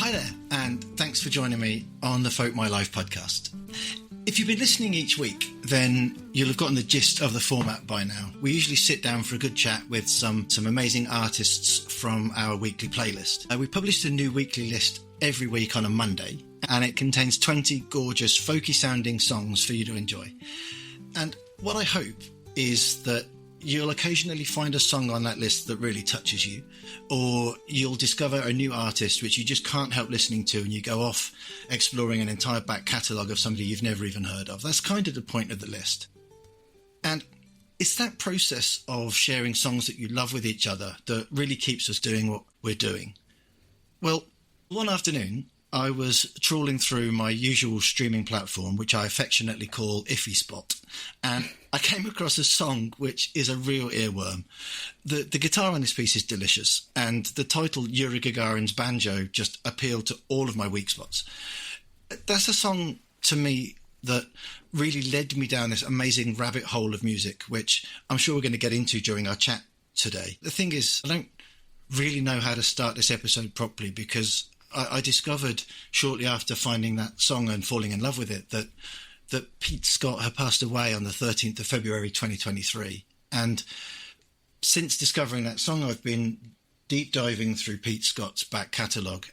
Hi there, and thanks for joining me on the Folk My Life podcast. If you've been listening each week, then you'll have gotten the gist of the format by now. We usually sit down for a good chat with some amazing artists from our weekly playlist. We publish a new weekly list every week on a Monday, and it contains 20 gorgeous folky sounding songs for you to enjoy. And what I hope is that you'll occasionally find a song on that list that really touches you, or you'll discover a new artist which you just can't help listening to, and you go off exploring an entire back catalogue of somebody you've never even heard of. That's kind of the point of the list. And it's that process of sharing songs that you love with each other that really keeps us doing what we're doing. Well, one afternoon, I was trawling through my usual streaming platform, which I affectionately call Iffy Spot, and I came across a song which is a real earworm. The guitar on this piece is delicious, and the title Yuri Gagarins Banjo just appealed to all of my weak spots. That's a song to me that really led me down this amazing rabbit hole of music, which I'm sure we're going to get into during our chat today. The thing is, I don't really know how to start this episode properly, because I discovered shortly after finding that song and falling in love with it that Pete Scott had passed away on the 13th of February 2023. And since discovering that song, I've been deep diving through Pete Scott's back catalogue.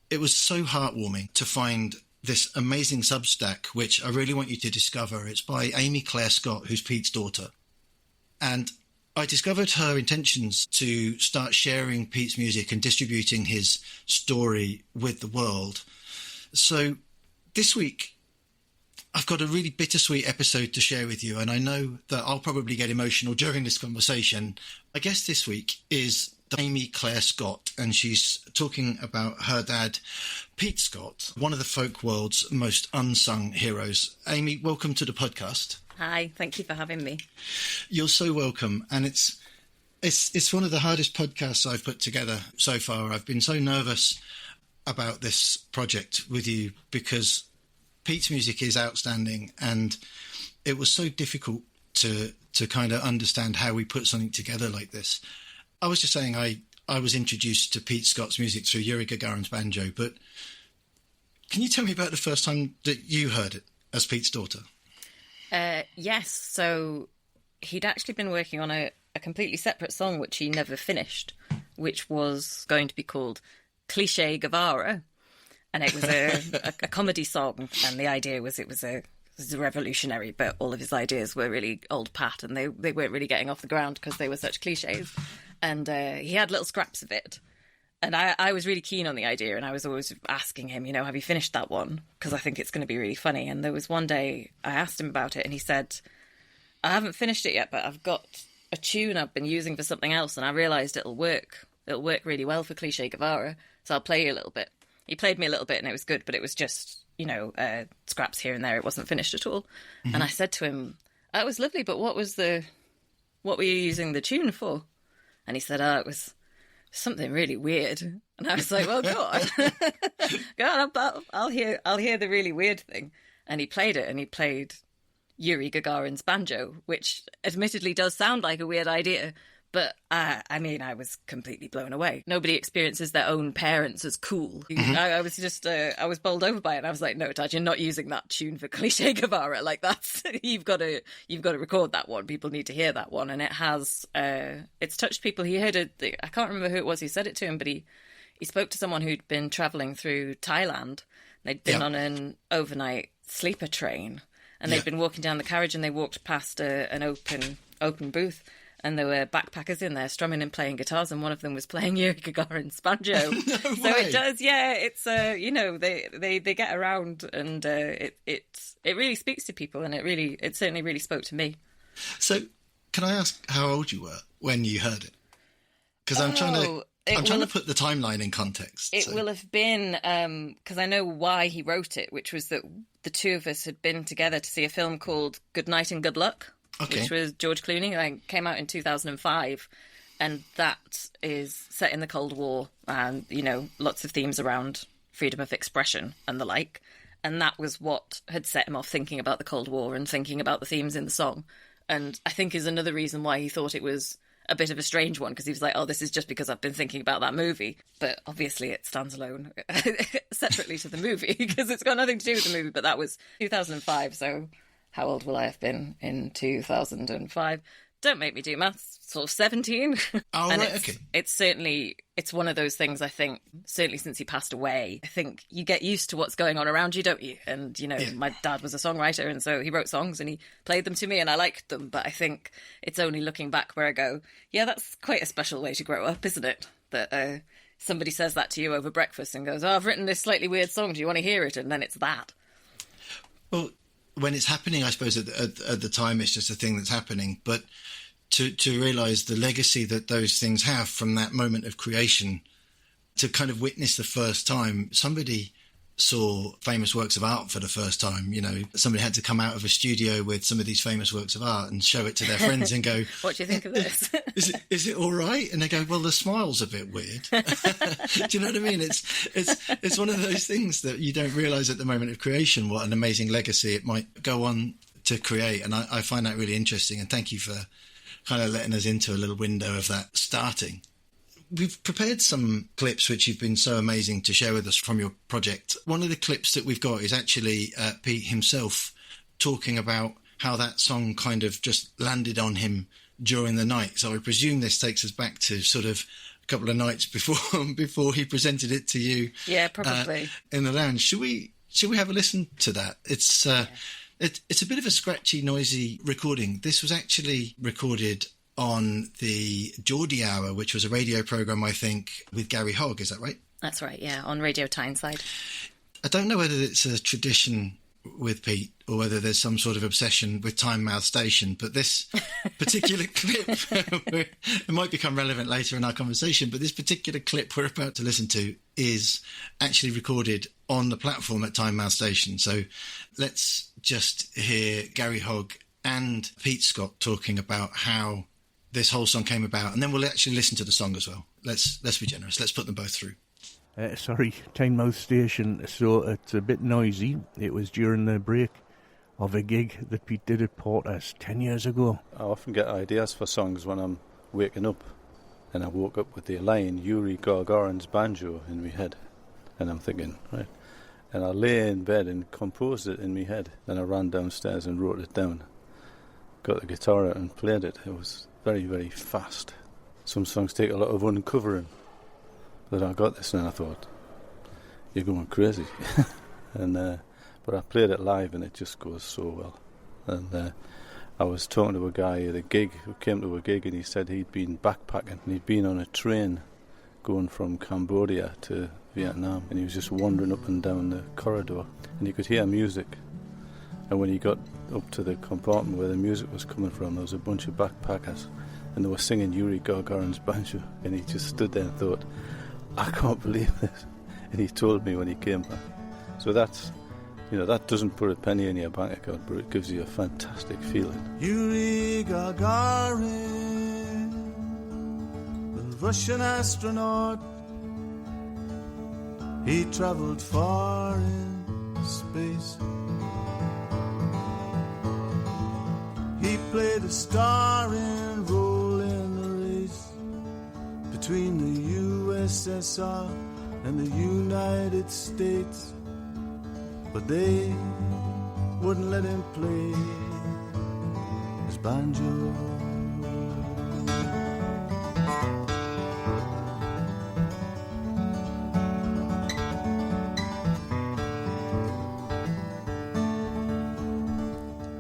It was so heartwarming to find this amazing Substack, which I really want you to discover. It's by Amy Claire Scott, who's Pete's daughter. And I discovered her intentions to start sharing Pete's music and distributing his story with the world. So this week, I've got a really bittersweet episode to share with you, and I know that I'll probably get emotional during this conversation. My guest this week is Amy Claire Scott, and she's talking about her dad, Pete Scott, one of the folk world's most unsung heroes. Amy, welcome to the podcast. Hi, thank you for having me. You're so welcome. And it's one of the hardest podcasts I've put together so far. I've been so nervous about this project with you because Pete's music is outstanding, and it was so difficult to kind of understand how we put something together like this. I was just saying I was introduced to Pete Scott's music through Yuri Gagarin's Banjo, but can you tell me about the first time that you heard it as Pete's daughter? Yes, so he'd actually been working on a completely separate song which he never finished, which was going to be called Cliché Guevara, and it was a comedy song, and the idea was it was a revolutionary, but all of his ideas were really old pat, and they weren't really getting off the ground because they were such cliches, and he had little scraps of it. And I was really keen on the idea, and I was always asking him, have you finished that one? Because I think it's going to be really funny. And there was one day I asked him about it, and he said, I haven't finished it yet, but I've got a tune I've been using for something else, and I realised it'll work. It'll work really well for Cliché Guevara, so I'll play you a little bit. He played me a little bit, and it was good, but it was just, scraps here and there. It wasn't finished at all. Mm-hmm. And I said to him, that was lovely, but what were you using the tune for? And he said, it was something really weird. And I was like, well, go on. Go on, I'll hear the really weird thing. And he played it, and he played Yuri Gagarin's Banjo, which admittedly does sound like a weird idea, but I was completely blown away. Nobody experiences their own parents as cool. Mm-hmm. I was bowled over by it, and I was like, no, Dad, you're not using that tune for Cliché Guevara. Like, that's you've got to record that one. People need to hear that one, and it has it's touched people. He heard it. I can't remember who it was who said it to him, but he spoke to someone who'd been travelling through Thailand. They'd been on an overnight sleeper train, and they'd been walking down the carriage, and they walked past an open booth. And there were backpackers in there strumming and playing guitars, and one of them was playing Yuri Gagarin's Banjo. No so way. it does, yeah. It's they get around, and it really speaks to people, and it certainly really spoke to me. So, can I ask how old you were when you heard it? Because I'm trying to put the timeline in context. It will have been because I know why he wrote it, which was that the two of us had been together to see a film called Good Night and Good Luck. Okay. Which was George Clooney. It came out in 2005, and that is set in the Cold War, and lots of themes around freedom of expression and the like. And that was what had set him off thinking about the Cold War and thinking about the themes in the song. And I think is another reason why he thought it was a bit of a strange one, because he was like, oh, this is just because I've been thinking about that movie. But obviously it stands alone separately to the movie, because it's got nothing to do with the movie. But that was 2005, so how old will I have been in 2005? Don't make me do maths. Sort of 17. Oh, and right, okay. It's one of those things, I think, certainly since he passed away, I think you get used to what's going on around you, don't you? And, you know, my dad was a songwriter, and so he wrote songs and he played them to me and I liked them. But I think it's only looking back where I go, yeah, that's quite a special way to grow up, isn't it? That somebody says that to you over breakfast and goes, oh, I've written this slightly weird song. Do you want to hear it? And then it's that. Well, when it's happening, I suppose at the time it's just a thing that's happening. But to realise the legacy that those things have from that moment of creation, to kind of witness the first time somebody saw famous works of art for the first time. You know, somebody had to come out of a studio with some of these famous works of art and show it to their friends and go, what do you think of this? Is it all right? And they go, well, the smile's a bit weird. Do you know what I mean? It's one of those things that you don't realise at the moment of creation what an amazing legacy it might go on to create. And I find that really interesting. And thank you for kind of letting us into a little window of that starting. We've prepared some clips which you've been so amazing to share with us from your project. One of the clips that we've got is actually Pete himself talking about how that song kind of just landed on him during the night. So I presume this takes us back to sort of a couple of nights before he presented it to you. Yeah, probably. In the lounge. Should we have a listen to that? It's a bit of a scratchy, noisy recording. This was actually recorded on the Geordie Hour, which was a radio programme, I think, with Gary Hogg. Is that right? That's right, yeah, on Radio Tyneside. I don't know whether it's a tradition with Pete or whether there's some sort of obsession with Tynemouth Station, but this particular clip, it might become relevant later in our conversation, but this particular clip we're about to listen to is actually recorded on the platform at Tynemouth Station. So let's just hear Gary Hogg and Pete Scott talking about how this whole song came about, and then we'll actually listen to the song as well. Let's be generous. Let's put them both through. Sorry, Tynemouth Station, so it's a bit noisy. It was during the break of a gig that Pete did at Porter's 10 years ago. I often get ideas for songs when I'm waking up, and I woke up with the line Yuri Gagarins Banjo in my head, and I'm thinking, right, and I lay in bed and composed it in my head. Then I ran downstairs and wrote it down, got the guitar out and played it. It was very, very fast. Some songs take a lot of uncovering. But I got this and I thought, you're going crazy. But I played it live and it just goes so well. And I was talking to a guy at a gig who came to a gig, and he said he'd been backpacking and he'd been on a train going from Cambodia to Vietnam, and he was just wandering up and down the corridor and you could hear music. And when he got up to the compartment where the music was coming from, there was a bunch of backpackers and they were singing Yuri Gagarins Banjo, and he just stood there and thought, I can't believe this. And he told me when he came back. So that's, you know, that doesn't put a penny in your bank account, but it gives you a fantastic feeling. Yuri Gagarin, the Russian astronaut, he travelled far in space. He played a starring role in the race between the USSR and the United States, but they wouldn't let him play his banjo.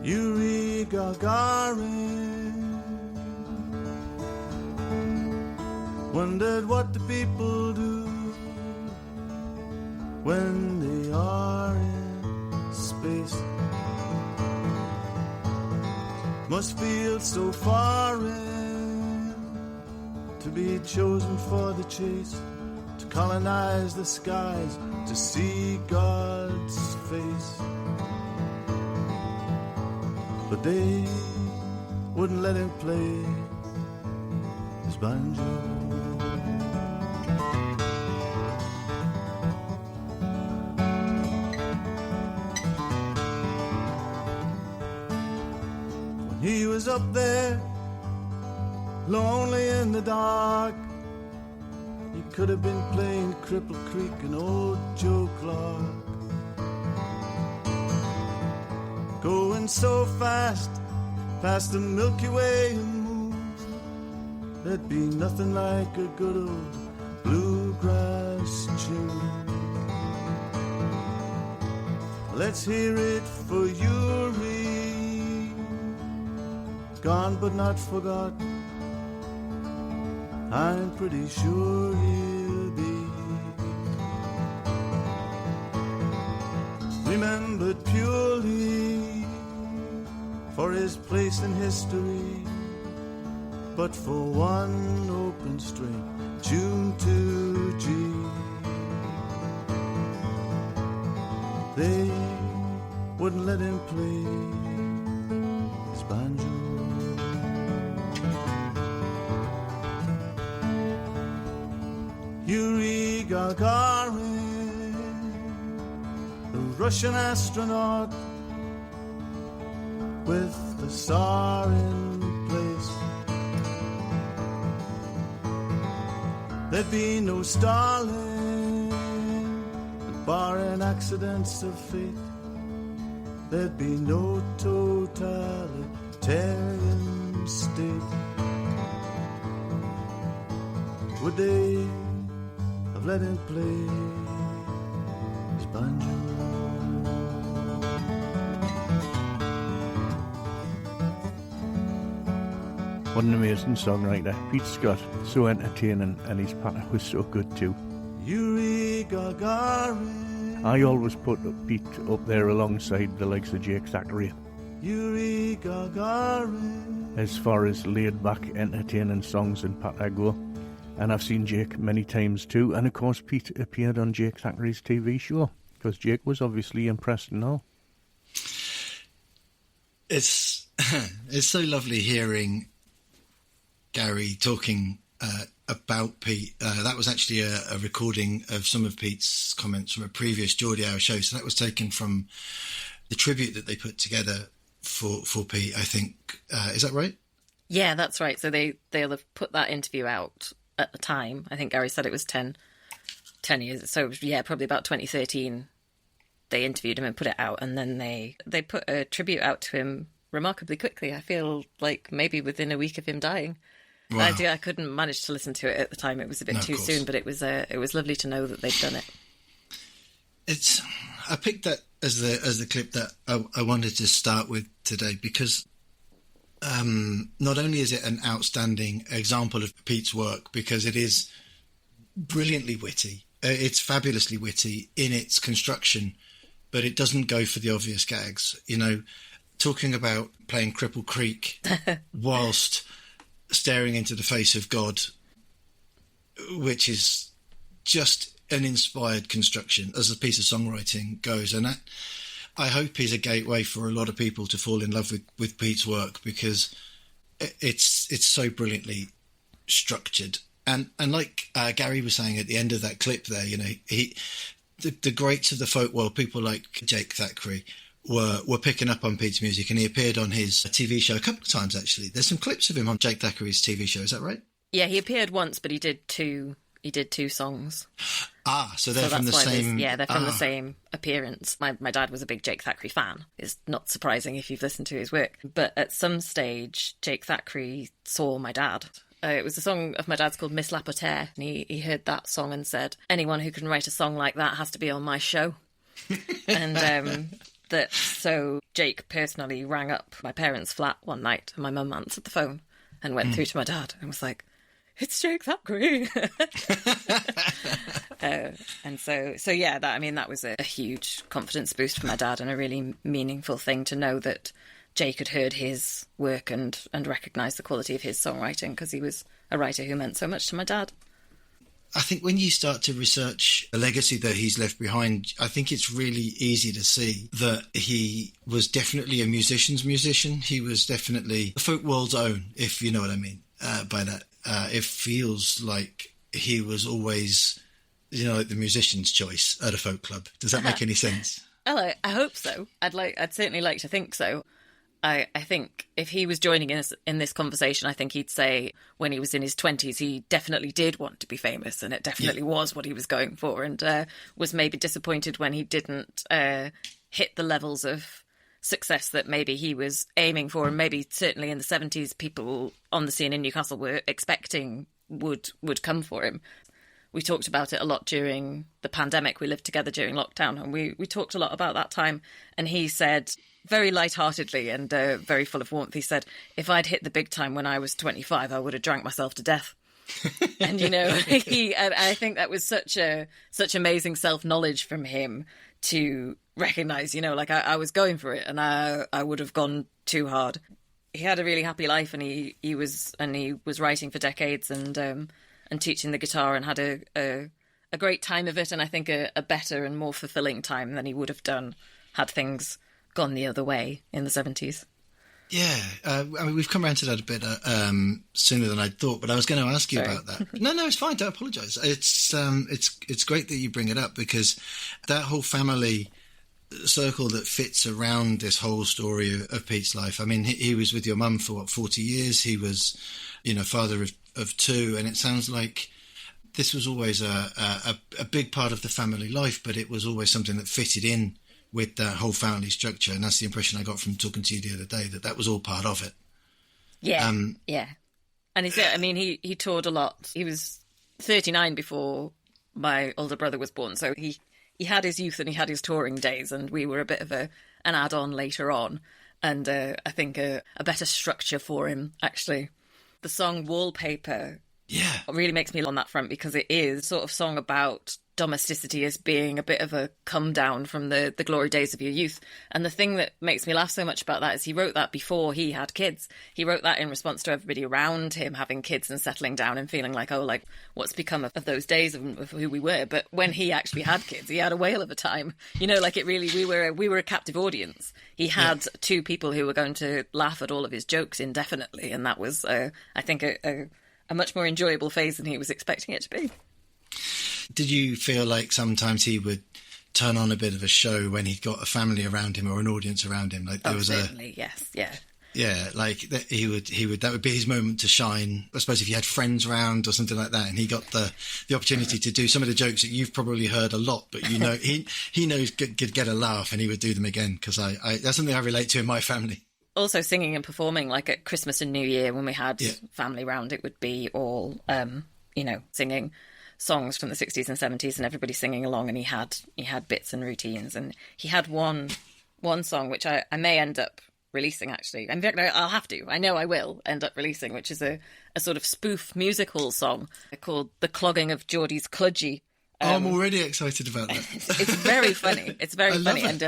Yuri Gagarin wondered what the people do when they are in space. Must feel so foreign to be chosen for the chase, to colonize the skies, to see God's face. But they wouldn't let him play his banjo. When he was up there lonely in the dark. He could have been playing Cripple Creek and old Joe Clark. Going so fast, past the Milky Way and moon, there'd be nothing like a good old bluegrass tune. Let's hear it for Yuri, gone but not forgotten. I'm pretty sure he'll be remembered purely for his place in history, but for one open string tuned to G. They wouldn't let him play his banjo. Yuri Gagarin, the Russian astronaut, with the Tsar in place. There'd be no Stalin, and barring accidents of fate, there'd be no totalitarian state. Would they have let him play his banjo? What an amazing songwriter. Pete Scott, so entertaining, and his patter was so good too. Yuri Gagarin, I always put Pete up there alongside the likes of Jake Thackeray Yuri Gagarin. as far as laid-back, entertaining songs and patter go. And I've seen Jake many times too, and of course Pete appeared on Jake Thackeray's TV show, because Jake was obviously impressed and all. It's so lovely hearing Gary talking about Pete. That was actually a recording of some of Pete's comments from a previous Geordie Hour show. So that was taken from the tribute that they put together for Pete, I think. Is that right? Yeah, that's right. So they'll have put that interview out at the time. I think Gary said it was 10 years. So, yeah, probably about 2013. They interviewed him and put it out, and then they put a tribute out to him remarkably quickly. I feel like maybe within a week of him dying. Wow. I couldn't manage to listen to it at the time. It was a bit too soon, but it was lovely to know that they'd done it. I picked that as the clip that I wanted to start with today, because not only is it an outstanding example of Pete's work, because it is brilliantly witty, it's fabulously witty in its construction, but it doesn't go for the obvious gags. You know, talking about playing Cripple Creek whilst staring into the face of God, which is just an inspired construction as a piece of songwriting goes. And that, I hope, is a gateway for a lot of people to fall in love with Pete's work, because it's so brilliantly structured. And like Gary was saying at the end of that clip there, you know, the greats of the folk world, people like Jake Thackeray, were picking up on Pete's music, and he appeared on his TV show a couple of times, actually. There's some clips of him on Jake Thackeray's TV show, is that right? Yeah, he appeared once, but he did two songs. So they're from the same... Yeah, they're from the same appearance. My dad was a big Jake Thackeray fan. It's not surprising if you've listened to his work. But at some stage, Jake Thackeray saw my dad. It was a song of my dad's called Miss Lapotaire, and he heard that song and said, anyone who can write a song like that has to be on my show. And so Jake personally rang up my parents' flat one night, and my mum answered the phone and went through to my dad and was like, it's Jake Thackeray. And so yeah, that was a huge confidence boost for my dad, and a really meaningful thing to know that Jake had heard his work and recognised the quality of his songwriting, because he was a writer who meant so much to my dad. I think when you start to research the legacy that he's left behind, I think it's really easy to see that he was definitely a musician's musician. He was definitely the folk world's own, if you know what I mean by that. It feels like he was always, you know, like the musician's choice at a folk club. Does that make any sense? Well, I hope so. I'd certainly like to think so. I think if he was joining us in this conversation, I think he'd say when he was in his 20s, he definitely did want to be famous, and it definitely was what he was going for, and was maybe disappointed when he didn't hit the levels of success that maybe he was aiming for, and maybe certainly in the 70s people on the scene in Newcastle were expecting would come for him. We talked about it a lot during the pandemic. We lived together during lockdown, and we talked a lot about that time, and he said very lightheartedly and very full of warmth, he said, if I'd hit the big time when I was 25, I would have drank myself to death. And, you know, and I think that was such amazing self-knowledge from him to recognise, you know, like I was going for it and I would have gone too hard. He had a really happy life, and he was writing for decades and teaching the guitar, and had a great time of it, and I think a better and more fulfilling time than he would have done had things gone the other way in the 70s. Yeah, I mean, we've come around to that a bit sooner than I thought, but I was going to ask you about that. No, it's fine. Don't apologise. It's great that you bring it up, because that whole family circle that fits around this whole story of Pete's life. I mean, he was with your mum for 40 years. He was, you know, father of two, and it sounds like this was always a big part of the family life, but it was always something that fitted in with that whole family structure, and that's the impression I got from talking to you the other day, that was all part of it. Yeah, yeah. And he toured a lot. He was 39 before my older brother was born, so he had his youth and he had his touring days, and we were a bit of an add-on later on, and I think a better structure for him, actually. The song Wallpaper really makes me on that front, because it is sort of song about domesticity as being a bit of a come down from the glory days of your youth. And the thing that makes me laugh so much about that is he wrote that before he had kids. He wrote that in response to everybody around him having kids and settling down and feeling like, oh, like, what's become of those days of who we were. But when he actually had kids, he had a whale of a time. You know, like, it really, we were a captive audience. He had two people who were going to laugh at all of his jokes indefinitely, and that was, I think, a much more enjoyable phase than he was expecting it to be. Did you feel like sometimes he would turn on a bit of a show when he'd got a family around him or an audience around him? Like there was certainly, yes, yeah. Yeah, like he would that would be his moment to shine. I suppose if you had friends around or something like that, and he got the opportunity to do some of the jokes that you've probably heard a lot, but you know he knows could get a laugh, and he would do them again, because I that's something I relate to in my family. Also, singing and performing, like at Christmas and New Year when we had family round, it would be all singing songs from the 60s and 70s, and everybody singing along, and he had bits and routines, and he had one song which I may end up releasing, actually. In fact, I'll have to. I know I will end up releasing, which is a sort of spoof musical song called The Clogging of Geordie's Cludgy. I'm already excited about that. It's very funny. It's very funny. It.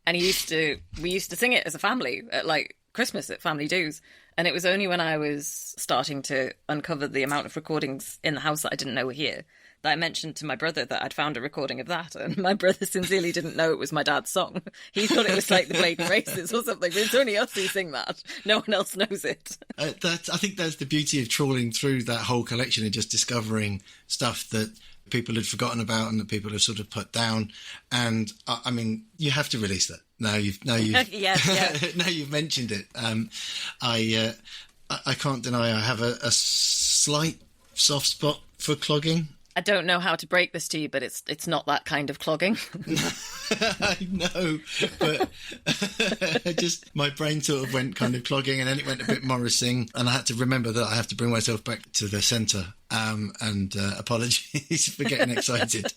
And we used to sing it as a family at like Christmas at family do's. And it was only when I was starting to uncover the amount of recordings in the house that I didn't know were here that I mentioned to my brother that I'd found a recording of that. And my brother sincerely didn't know it was my dad's song. He thought it was like the Bladen Races or something. But it's only us who sing that. No one else knows it. I think that's the beauty of trawling through that whole collection and just discovering stuff that people had forgotten about and that people have sort of put down. And I mean, you have to release that. Now you've now you've mentioned it. I can't deny I have a slight soft spot for clogging. I don't know how to break this to you, but it's not that kind of clogging. I know, but just my brain sort of went kind of clogging, and then it went a bit Morrising, and I had to remember that I have to bring myself back to the centre. And apologies for getting excited.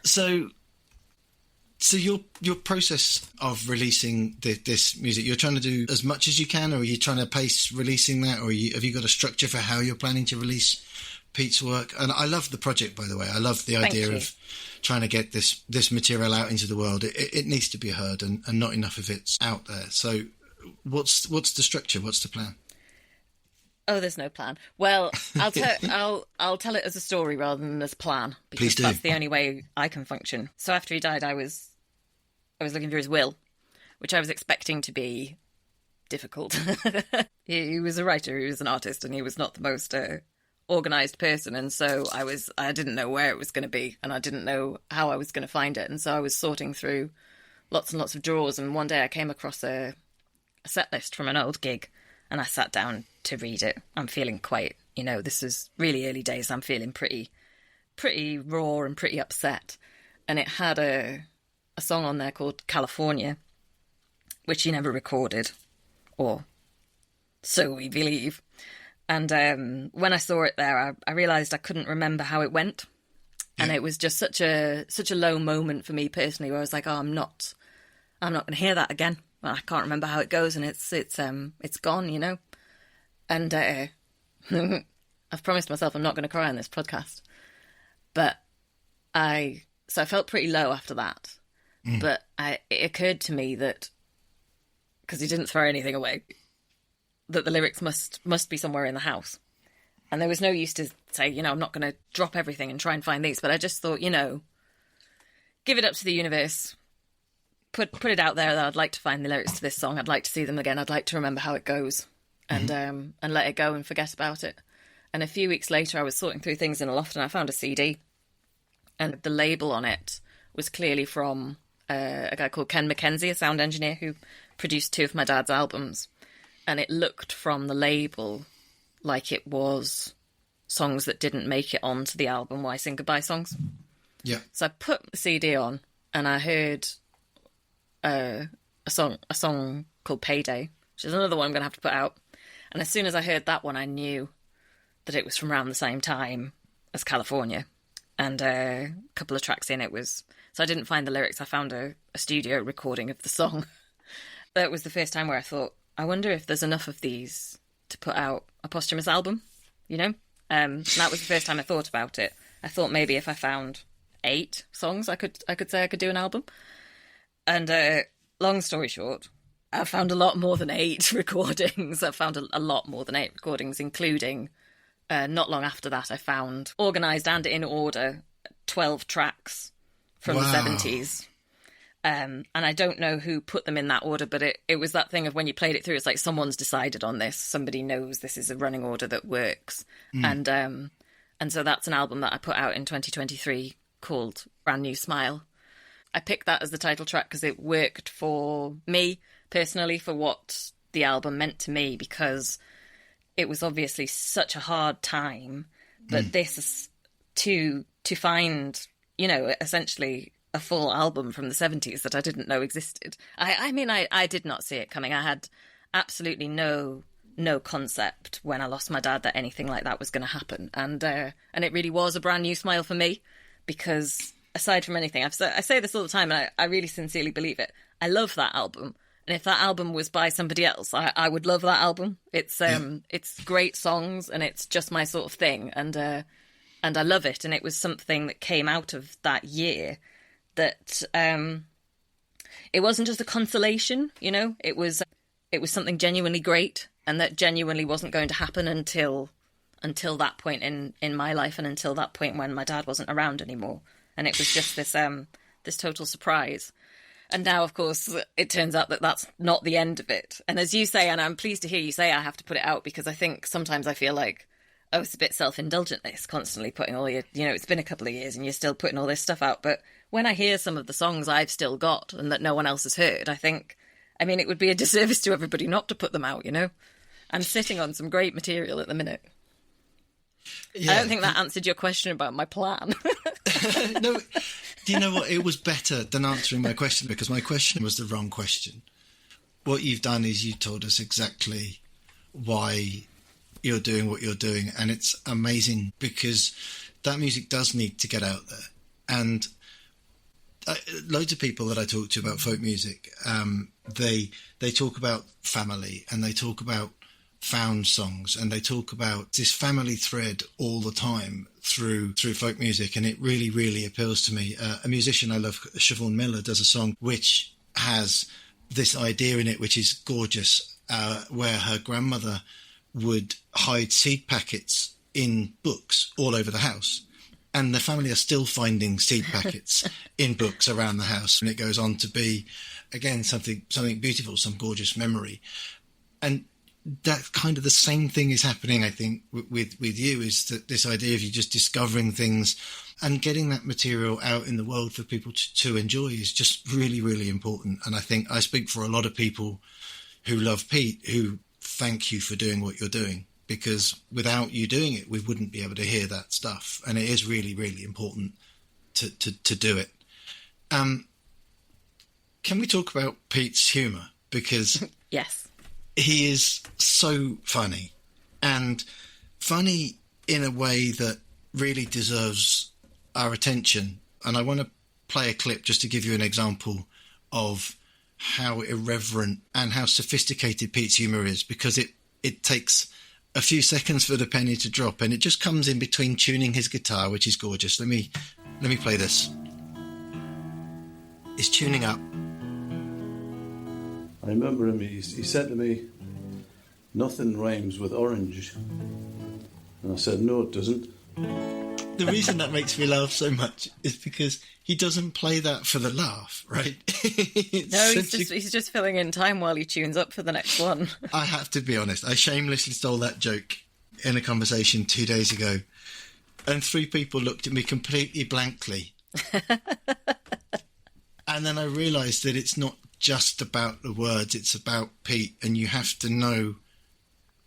So your process of releasing this music, you're trying to do as much as you can, or are you trying to pace releasing that, or have you got a structure for how you're planning to release Pete's work? And I love the project, by the way. I love the idea of trying to get this material out into the world. It needs to be heard, and not enough of it's out there. So what's the structure? What's the plan? Oh, there's no plan. Well, I'll tell it as a story rather than as a plan, because Please do. That's the only way I can function. So after he died, I was looking for his will, which I was expecting to be difficult. He was a writer, he was an artist, and he was not the most organised person, and so I didn't know where it was going to be, and I didn't know how I was going to find it, and so I was sorting through lots and lots of drawers. And one day I came across a set list from an old gig, and I sat down to read it. I'm feeling quite, this is really early days. I'm feeling pretty raw and pretty upset. And it had a song on there called California, which he never recorded, or so we believe. And when I saw it there, I realised I couldn't remember how it went. And it was just such a low moment for me personally, where I was like, oh, I'm not going to hear that again. Well, I can't remember how it goes, and it's gone, And I've promised myself I'm not going to cry on this podcast. But I felt pretty low after that. But it occurred to me that, because he didn't throw anything away, that the lyrics must be somewhere in the house. And there was no use to say, I'm not going to drop everything and try and find these. But I just thought, give it up to the universe. Put it out there that I'd like to find the lyrics to this song. I'd like to see them again. I'd like to remember how it goes, and let it go and forget about it. And a few weeks later, I was sorting through things in a loft, and I found a CD. And the label on it was clearly from a guy called Ken McKenzie, a sound engineer who produced 2 of my dad's albums. And it looked from the label like it was songs that didn't make it onto the album Why Sing Goodbye songs. Yeah. So I put the CD on, and I heard a song called Payday, which is another one I'm going to have to put out. And as soon as I heard that one, I knew that it was from around the same time as California. And a couple of tracks in, it was... So I didn't find the lyrics. I found a studio recording of the song. That was the first time where I thought, I wonder if there's enough of these to put out a posthumous album, And that was the first time I thought about it. I thought maybe if I found 8 songs, I could say I could do an album. And long story short, I found a lot more than 8 recordings. I found a lot more than 8 recordings, including... not long after that, I found, organised and in order, 12 tracks from the 70s. And I don't know who put them in that order, but it was that thing of when you played it through, it's like someone's decided on this. Somebody knows this is a running order that works. And so that's an album that I put out in 2023 called Brand New Smile. I picked that as the title track because it worked for me personally, for what the album meant to me, because... it was obviously such a hard time, but this is to find, essentially a full album from the 70s that I didn't know existed. I did not see it coming. I had absolutely no concept when I lost my dad that anything like that was going to happen. And it really was a brand new smile for me, because aside from anything, I say this all the time, and I really sincerely believe it. I love that album. And if that album was by somebody else, I would love that album. It's great songs, and it's just my sort of thing, and I love it. And it was something that came out of that year that it wasn't just a consolation, It was something genuinely great, and that genuinely wasn't going to happen until that point in my life, and until that point when my dad wasn't around anymore. And it was just this total surprise. And now, of course, it turns out that that's not the end of it. And as you say, and I'm pleased to hear you say I have to put it out, because I think sometimes I feel like, oh, it's a bit self-indulgent, this, constantly putting all your, it's been a couple of years and you're still putting all this stuff out. But when I hear some of the songs I've still got and that no one else has heard, I think, it would be a disservice to everybody not to put them out, I'm sitting on some great material at the minute. Yeah. I don't think that answered your question about my plan. No, do you know what? It was better than answering my question, because my question was the wrong question. What you've done is you told us exactly why you're doing what you're doing, and it's amazing, because that music does need to get out there. And loads of people that I talk to about folk music, they talk about family, and they talk about found songs, and they talk about this family thread all the time through folk music, and it really, really appeals to me. A musician I love, Siobhan Miller, does a song which has this idea in it which is gorgeous, where her grandmother would hide seed packets in books all over the house, and the family are still finding seed packets in books around the house, and it goes on to be, again, something beautiful, some gorgeous memory. And that kind of the same thing is happening, I think, with you, is that this idea of you just discovering things and getting that material out in the world for people to enjoy is just really, really important. And I think I speak for a lot of people who love Pete, who thank you for doing what you're doing, because without you doing it, we wouldn't be able to hear that stuff. And it is really, really important to do it. Can we talk about Pete's humour? Because yes, he is so funny, and funny in a way that really deserves our attention. And I want to play a clip just to give you an example of how irreverent and how sophisticated Pete's humour is, because it takes a few seconds for the penny to drop, and it just comes in between tuning his guitar, which is gorgeous. Let me play this. It's tuning up. I remember him, he said to me, "Nothing rhymes with orange." And I said, "No, it doesn't." The reason that makes me laugh so much is because he doesn't play that for the laugh, right? No, he's just filling in time while he tunes up for the next one. I have to be honest, I shamelessly stole that joke in a conversation 2 days ago, and 3 people looked at me completely blankly. And then I realised that it's not just about the words, it's about Pete, and you have to know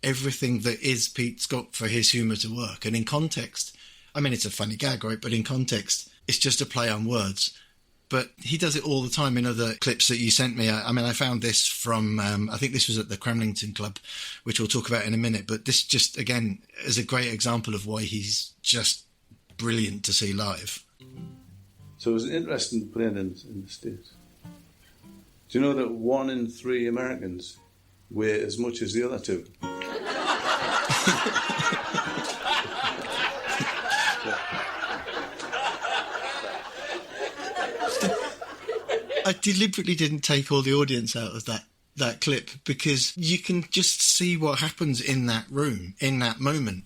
everything that is Pete Scott for his humour to work. And in context, I mean, it's a funny gag, right? But in context, it's just a play on words. But he does it all the time in other clips that you sent me. I mean, I found this from, I think this was at the Cramlington Club, which we'll talk about in a minute. But this just, again, is a great example of why he's just brilliant to see live. So it was interesting playing in the States. Do you know that 1 in 3 Americans weigh as much as the other 2? I deliberately didn't take all the audience out of that clip, because you can just see what happens in that room, in that moment,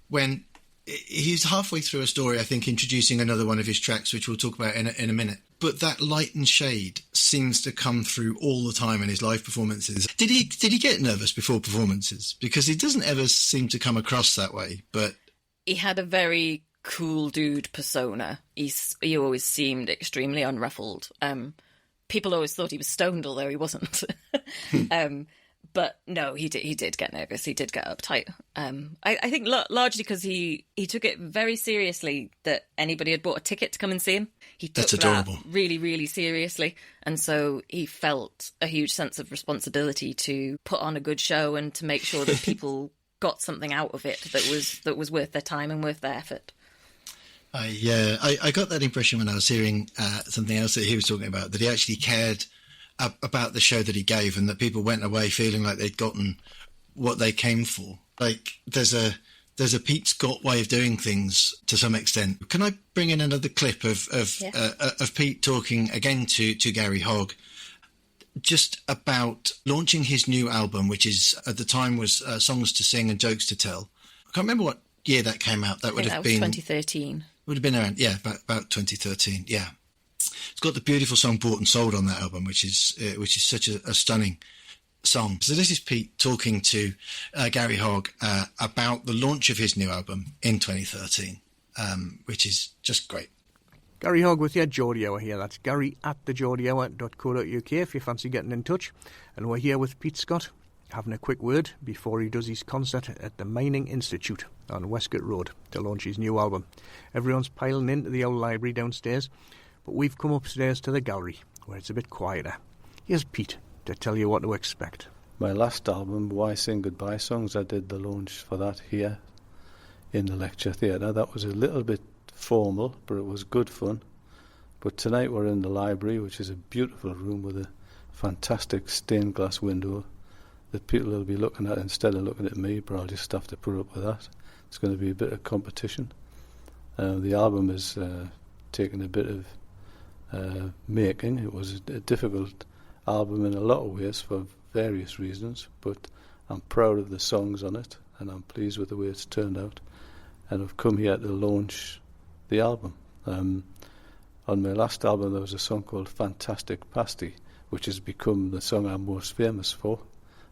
when he's halfway through a story, I think, introducing another one of his tracks, which we'll talk about in a minute. But that light and shade seems to come through all the time in his live performances. Did he get nervous before performances? Because he doesn't ever seem to come across that way. But he had a very cool dude persona. He always seemed extremely unruffled. People always thought he was stoned, although he wasn't. But no, he did get nervous. He did get uptight. I think largely because he took it very seriously that anybody had bought a ticket to come and see him. He took that really, really seriously. And so he felt a huge sense of responsibility to put on a good show and to make sure that people got something out of it that was worth their time and worth their effort. I got that impression when I was hearing something else that he was talking about, that he actually cared about the show that he gave, and that people went away feeling like they'd gotten what they came for. Like there's a Pete Scott way of doing things to some extent. Can I bring in another clip of Pete talking again to Gary Hogg, just about launching his new album, which is at the time was Songs to Sing and Jokes to Tell. I can't remember what year that came out. That would have been 2013. Would have been around, about 2013. Yeah. It's got the beautiful song Bought and Sold on that album, which is such a stunning song. So this is Pete talking to Gary Hogg about the launch of his new album in 2013, which is just great. Gary Hogg with your Geordie Hour here. That's Gary at thegeordiehour.co.uk if you fancy getting in touch. And we're here with Pete Scott, having a quick word before he does his concert at the Mining Institute on Westgate Road to launch his new album. Everyone's piling into the old library downstairs, but we've come upstairs to the gallery, where it's a bit quieter. Here's Pete to tell you what to expect. My last album, Why Sing Goodbye Songs, I did the launch for that here in the lecture theatre. That was a little bit formal, but it was good fun. But tonight we're in the library, which is a beautiful room with a fantastic stained glass window that people will be looking at instead of looking at me, but I'll just have to put up with that. It's going to be a bit of competition. The album is taken a bit of making. It was a difficult album in a lot of ways for various reasons, but I'm proud of the songs on it and I'm pleased with the way it's turned out, and I've come here to launch the album. On my last album there was a song called Fantastic Pasty, which has become the song I'm most famous for.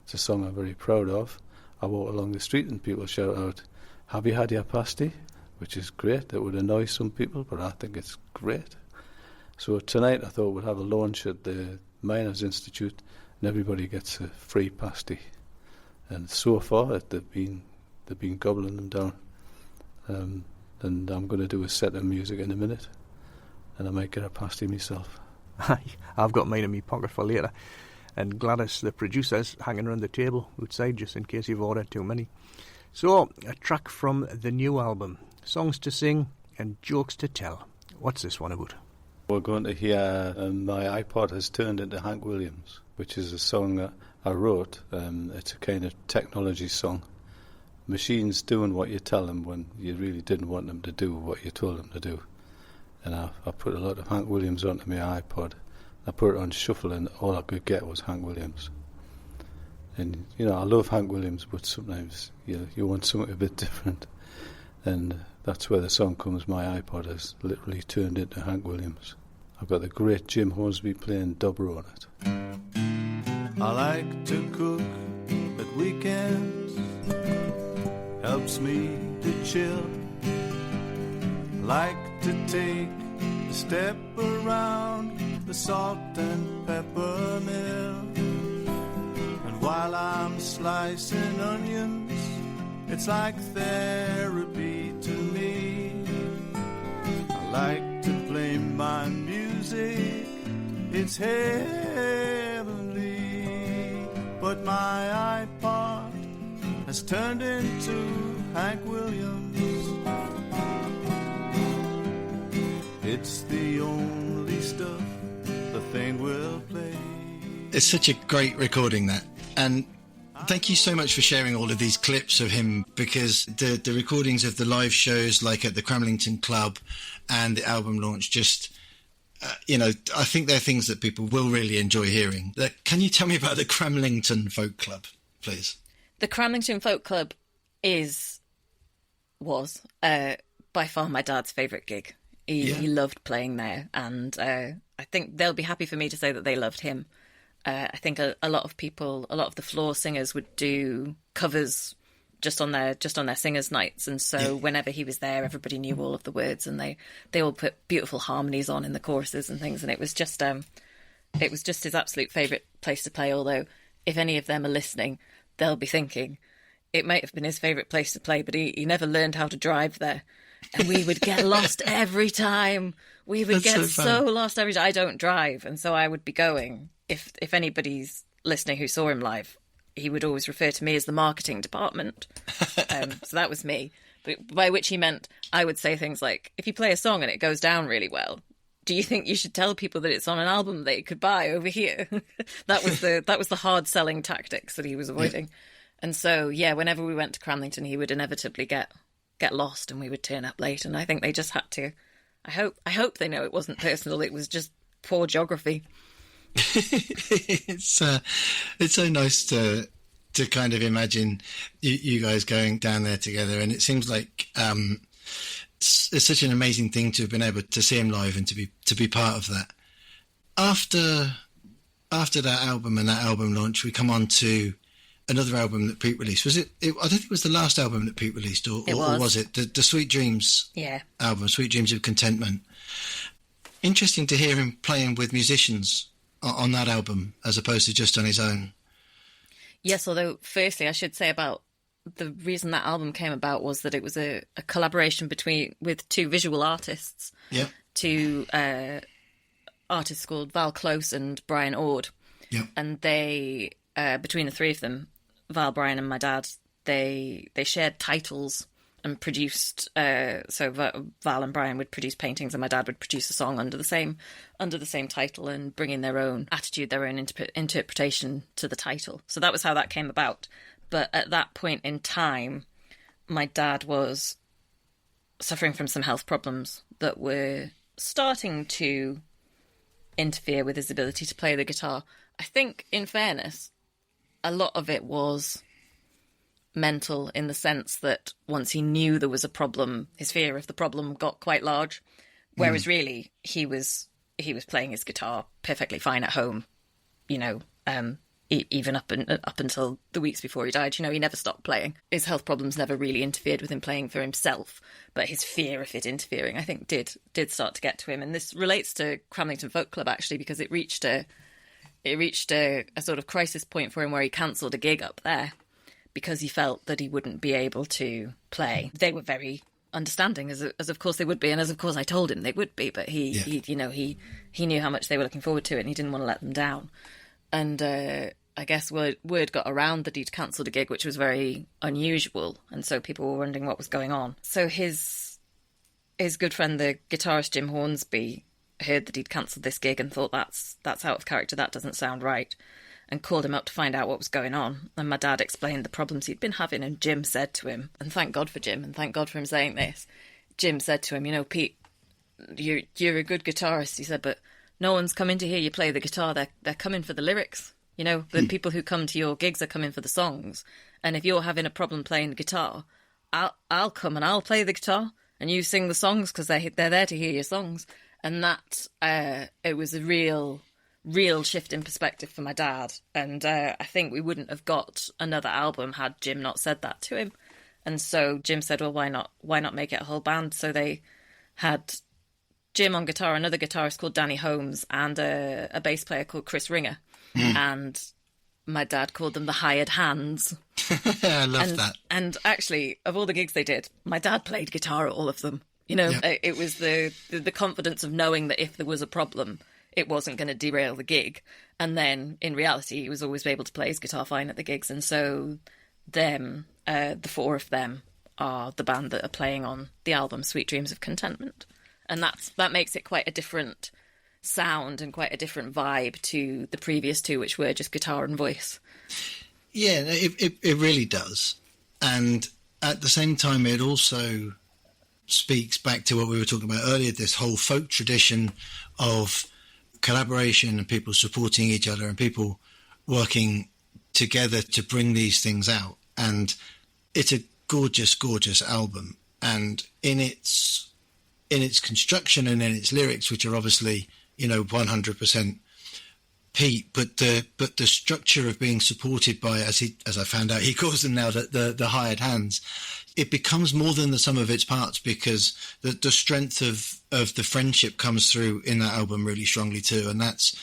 It's a song I'm very proud of. I walk along the street and people shout out, "Have you had your pasty?" Which is great. That would annoy some people, but I think it's great. So tonight I thought we'd have a launch at the Miners Institute and everybody gets a free pasty. And so far they've been gobbling them down. And I'm going to do a set of music in a minute, and I might get a pasty myself. I've got mine in my pocket for later. And Gladys, the producer's hanging around the table outside just in case you've ordered too many. So, a track from the new album, Songs to Sing and Jokes to Tell. What's this one about? We're going to hear My Ipod Has Turned Into Hank Williams, which is a song that I wrote. It's a kind of technology song. Machines doing what you tell them when you really didn't want them to do what you told them to do. And I put a lot of Hank Williams onto my iPod. I put it on shuffle and all I could get was Hank Williams. And, you know, I love Hank Williams, but sometimes you want something a bit different. And that's where the song comes, My Ipod Has literally turned into Hank Williams. I've got the great Jim Horsby playing dobro on it. I like to cook at weekends, helps me to chill. Like to take a step around the salt and pepper mill. And while I'm slicing onions, it's like therapy to me. I like to play my music, it's heavenly. But my iPod has turned into Hank Williams. It's the only stuff the thing will play. It's such a great recording, that. And thank you so much for sharing all of these clips of him, because the recordings of the live shows, like at the Cramlington Club and the album launch, just, I think they're things that people will really enjoy hearing. Can you tell me about the Cramlington Folk Club, please? The Cramlington Folk Club was by far my dad's favourite gig. He loved playing there, and I think they'll be happy for me to say that they loved him. I think a lot of the floor singers would do covers just on their singers' nights, and so whenever he was there, everybody knew all of the words, and they all put beautiful harmonies on in the choruses and things, and it was just his absolute favourite place to play. Although, if any of them are listening, they'll be thinking it might have been his favourite place to play, but he never learned how to drive there. And we would get lost every time. We would get so lost every time. I don't drive, and so I would be going. If anybody's listening who saw him live, he would always refer to me as the marketing department. So that was me. But by which he meant I would say things like, if you play a song and it goes down really well, do you think you should tell people that it's on an album they could buy over here? That was the hard selling tactics that he was avoiding. Yeah. And so, whenever we went to Cramlington, he would inevitably get lost and we would turn up late, and I think they just had to. I hope they know it wasn't personal, it was just poor geography. It's so nice to kind of imagine you guys going down there together, and it seems like it's such an amazing thing to have been able to see him live and to be part of that. After that album and that album launch, we come on to another album that Pete released. Was it? I don't think it was the last album that Pete released, or was it the Sweet Dreams album, Sweet Dreams of Contentment? Interesting to hear him playing with musicians on that album as opposed to just on his own. Yes, although firstly I should say about the reason that album came about was that it was a collaboration with two visual artists. Yeah. Two artists called Val Close and Brian Ord. Yeah. And they, between the three of them, Val, Brian and my dad, they shared titles and produced, so Val and Brian would produce paintings and my dad would produce a song under the same title and bring in their own attitude, their own interpretation to the title. So that was how that came about. But at that point in time, my dad was suffering from some health problems that were starting to interfere with his ability to play the guitar. I think, in fairness, a lot of it was mental, in the sense that once he knew there was a problem, his fear of the problem got quite large. Whereas really, he was playing his guitar perfectly fine at home, even up until the weeks before he died. He never stopped playing. His health problems never really interfered with him playing for himself, but his fear of it interfering, I think, did start to get to him. And this relates to Cramlington Folk Club, actually, because it reached a sort of crisis point for him where he cancelled a gig up there because he felt that he wouldn't be able to play. They were very understanding, as of course they would be, and as of course I told him they would be, but he knew how much they were looking forward to it, and he didn't want to let them down. And I guess word got around that he'd cancelled a gig, which was very unusual, and so people were wondering what was going on. So his good friend, the guitarist Jim Hornsby, heard that he'd cancelled this gig and thought that's out of character, that doesn't sound right, and called him up to find out what was going on. And my dad explained the problems he'd been having, and Jim said to him, and thank God for Jim, and thank God for him saying this, Jim said to him, Pete, you're a good guitarist, he said, but no one's coming to hear you play the guitar, they're coming for the lyrics. The people who come to your gigs are coming for the songs, and if you're having a problem playing the guitar, I'll come and I'll play the guitar, and you sing the songs, because they're there to hear your songs. And that, it was a real shift in perspective for my dad. And I think we wouldn't have got another album had Jim not said that to him. And so Jim said, well, why not make it a whole band? So they had Jim on guitar, another guitarist called Danny Holmes, and a bass player called Chris Ringer. And my dad called them the Hired Hands. I love that. And actually, of all the gigs they did, my dad played guitar at all of them. It was the confidence of knowing that if there was a problem, it wasn't going to derail the gig. And then, in reality, he was always able to play his guitar fine at the gigs. And so the four of them are the band that are playing on the album Sweet Dreams of Contentment. And that makes it quite a different sound and quite a different vibe to the previous two, which were just guitar and voice. Yeah, it really does. And at the same time, it also speaks back to what we were talking about earlier, this whole folk tradition of collaboration and people supporting each other and people working together to bring these things out. And it's a gorgeous, gorgeous album. And in its construction and in its lyrics, which are obviously, 100% Pete, but the structure of being supported by, as I found out, he calls them now the hired hands. It becomes more than the sum of its parts, because the strength of the friendship comes through in that album really strongly too, and that's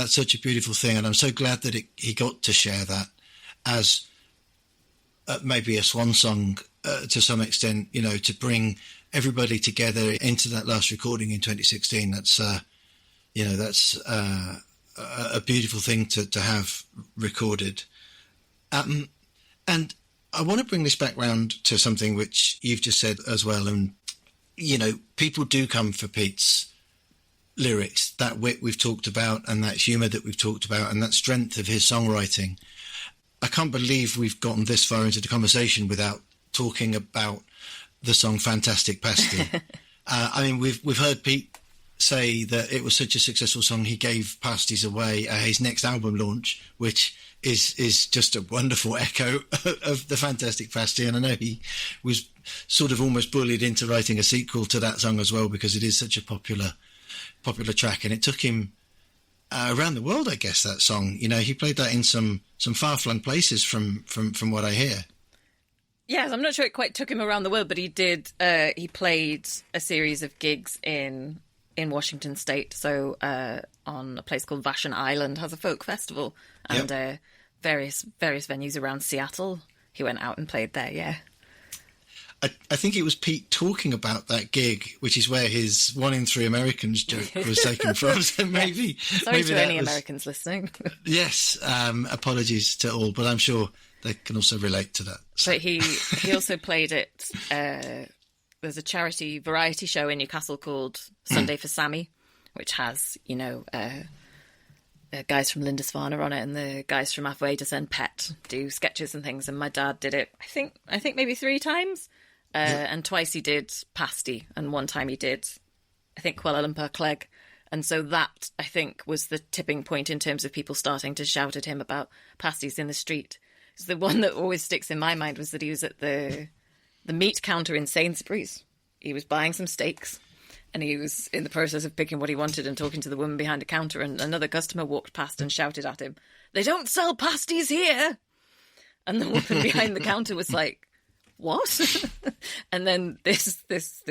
such a beautiful thing. And I'm so glad that he got to share that as maybe a swan song to some extent, to bring everybody together into that last recording in 2016. That's a beautiful thing to have recorded. And I want to bring this back round to something which you've just said as well. And, people do come for Pete's lyrics, that wit we've talked about and that humour that we've talked about and that strength of his songwriting. I can't believe we've gotten this far into the conversation without talking about the song Fantastic Pasty. We've heard Pete say that it was such a successful song he gave pasties away at his next album launch, which is just a wonderful echo of the Fantastic Pasty. And I know he was sort of almost bullied into writing a sequel to that song as well, because it is such a popular track, and it took him around the world, I guess, that song. He played that in some far-flung places from what I hear. Yes, I'm not sure it quite took him around the world, but he did. He played a series of gigs in Washington State, so on a place called Vashon Island, has a folk festival, and various venues around Seattle. He went out and played there, yeah. I think it was Pete talking about that gig, which is where his 1 in 3 Americans joke was taken from. So maybe, sorry maybe to any Americans listening. Yes, apologies to all, but I'm sure they can also relate to that. So. But he also played it. There's a charity variety show in Newcastle called Sunday for Sammy, which has, guys from Lindisfarne on it, and the guys from Halfway to Send Pet do sketches and things. And my dad did it, I think maybe 3 times. And twice he did Pasty, and one time he did, I think, Kuala Lumpur Clegg. And so that, I think, was the tipping point in terms of people starting to shout at him about pasties in the street. So the one that always sticks in my mind was that he was at the meat counter in Sainsbury's. He was buying some steaks, and he was in the process of picking what he wanted and talking to the woman behind the counter, and another customer walked past and shouted at him, "They don't sell pasties here!" And the woman behind the counter was like, "What?" And then this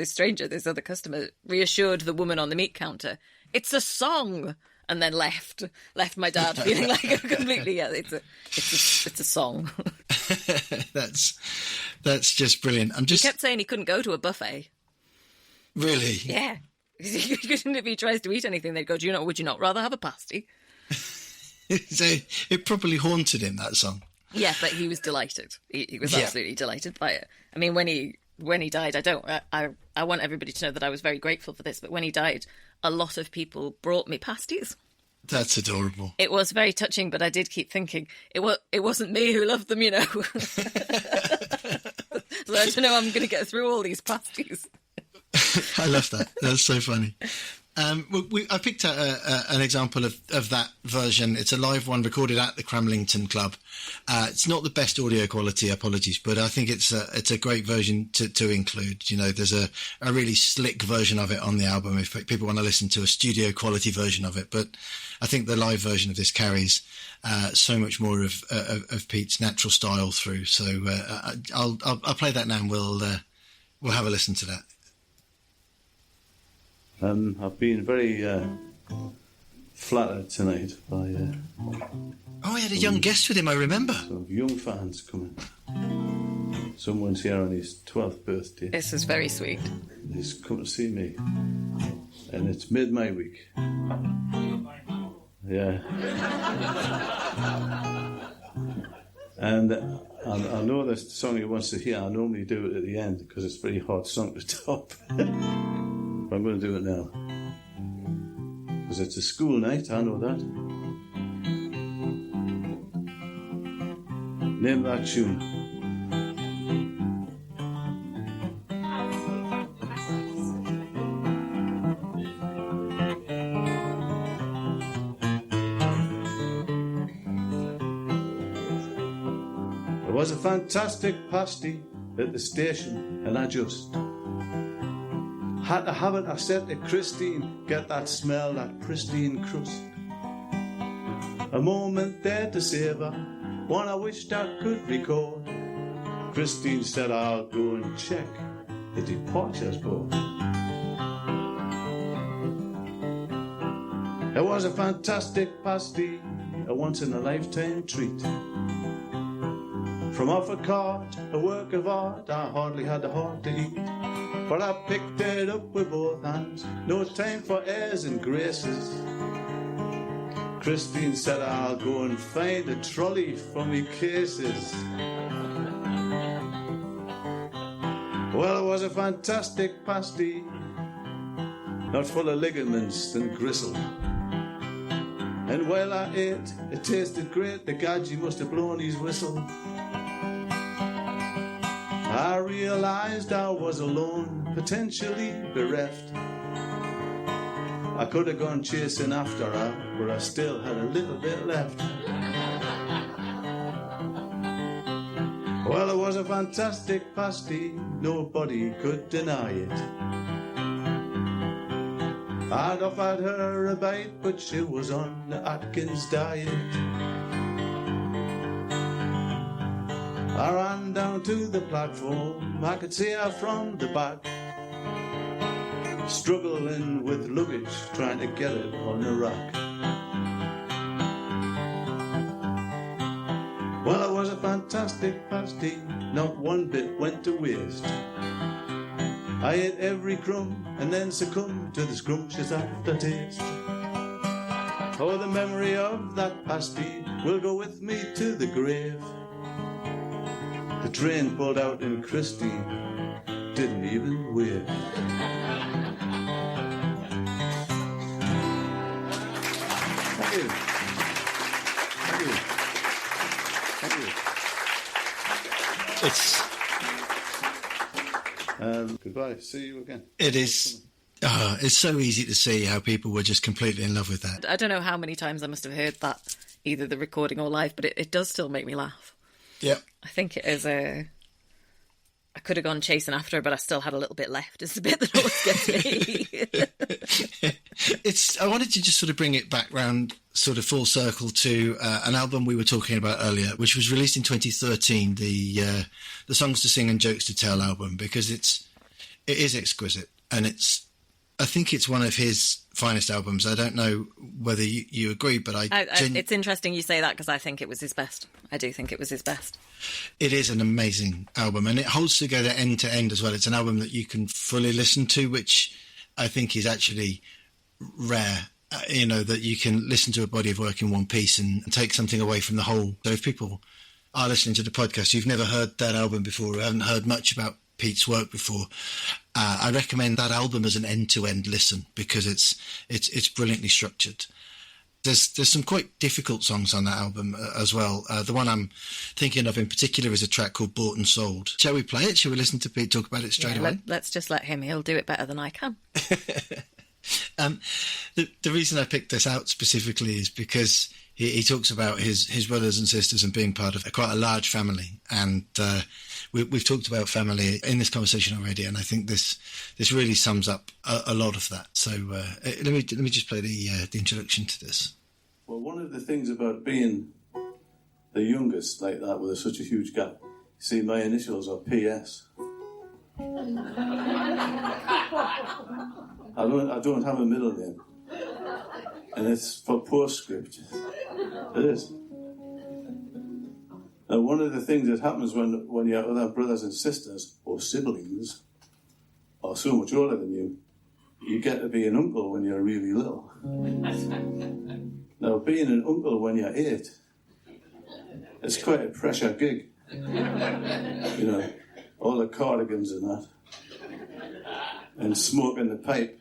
stranger, this other customer, reassured the woman on the meat counter, "It's a song," and then left my dad feeling like a completely, it's a song. That's just brilliant. He kept saying he couldn't go to a buffet. Really? Yeah. If he tries to eat anything, they'd go, would you not rather have a pasty? So it probably haunted him, that song. Yeah, but he was delighted. He was absolutely delighted by it. I mean, when he died, I want everybody to know that I was very grateful for this, but when he died, a lot of people brought me pasties. That's adorable. It was very touching, but I did keep thinking, it wasn't me who loved them, you know. So I don't know how I'm going to get through all these pasties. I love that. That's so funny. I picked out an example of that version. It's a live one recorded at the Cramlington Club. It's not the best audio quality, apologies, but I think it's a great version to include. You know, there's a really slick version of it on the album if people want to listen to a studio quality version of it. But I think the live version of this carries so much more of Pete's natural style through. So I'll play that now, and we'll have a listen to that. I've been very flattered tonight by I had a young guest with him, I remember. some young fans coming. Someone's here on his 12th birthday. This is very sweet. He's come to see me, and it's mid-May week. Yeah. And I know this song he wants to hear. I normally do it at the end because it's a very hard song to top. But I'm going to do it now. Because it's a school night, I know that. Name that tune. There was a fantastic pasty at the station, and I just had to have it. I said to Christine, get that smell, that pristine crust. A moment there to savour, one I wished I could record. Christine said, I'll go and check the departures board. It was a fantastic pasty, a once-in-a-lifetime treat. From off a cart, a work of art, I hardly had the heart to eat. But I picked it up with both hands, no time for airs and graces. Christine said, I'll go and find a trolley for me cases. Well, it was a fantastic pasty, not full of ligaments and gristle. And while I ate, it tasted great, the gadgy must have blown his whistle. I realised I was alone, potentially bereft. I could have gone chasing after her, but I still had a little bit left. Well, it was a fantastic pasty, nobody could deny it. I'd offered her a bite, but she was on the Atkins diet. I ran down to the platform, I could see her from the back, struggling with luggage, trying to get it on the rack. Well, it was a fantastic pasty, not one bit went to waste. I ate every crumb and then succumbed to the scrumptious aftertaste. Oh, the memory of that pasty will go with me to the grave. The train pulled out and Christine didn't even wave. Thank you. Thank you. Thank you. It's Goodbye. See you again. It is. It's so easy to see how people were just completely in love with that. I don't know how many times I must have heard that, either the recording or live, but it does still make me laugh. Yep. I think it is I could have gone chasing after her, but I still had a little bit left. It's the bit that always gets me. I wanted to just sort of bring it back round, sort of full circle to an album we were talking about earlier, which was released in 2013, the Songs to Sing and Jokes to Tell album, because it is exquisite, and I think it's one of his finest albums. I don't know whether you agree, but it's interesting you say that, because I think it was his best. I do think it was his best. It is an amazing album, and it holds together end to end as well. It's an album that you can fully listen to, which I think is actually rare. That you can listen to a body of work in one piece and take something away from the whole. So if people are listening to the podcast, you've never heard that album before, or haven't heard much about Pete's work before, I recommend that album as an end-to-end listen, because it's brilliantly structured. There's some quite difficult songs on that album as well. The one I'm thinking of in particular is a track called Bought and Sold. Shall we play it? Shall we listen to Pete talk about it straight away? Let's just let him. He'll do it better than I can. The reason I picked this out specifically is because he talks about his brothers and sisters and being part of quite a large family, and we've talked about family in this conversation already, and I think this really sums up a lot of that. So let me just play the introduction to this. Well, one of the things about being the youngest like that with such a huge gap, you see, my initials are PS. I don't have a middle name, and it's for postscript. It is. Now, one of the things that happens when you have other brothers and sisters or siblings are so much older than you get to be an uncle when you're really little. Now, being an uncle when you're 8, it's quite a pressure gig. All the cardigans and that, and smoking the pipe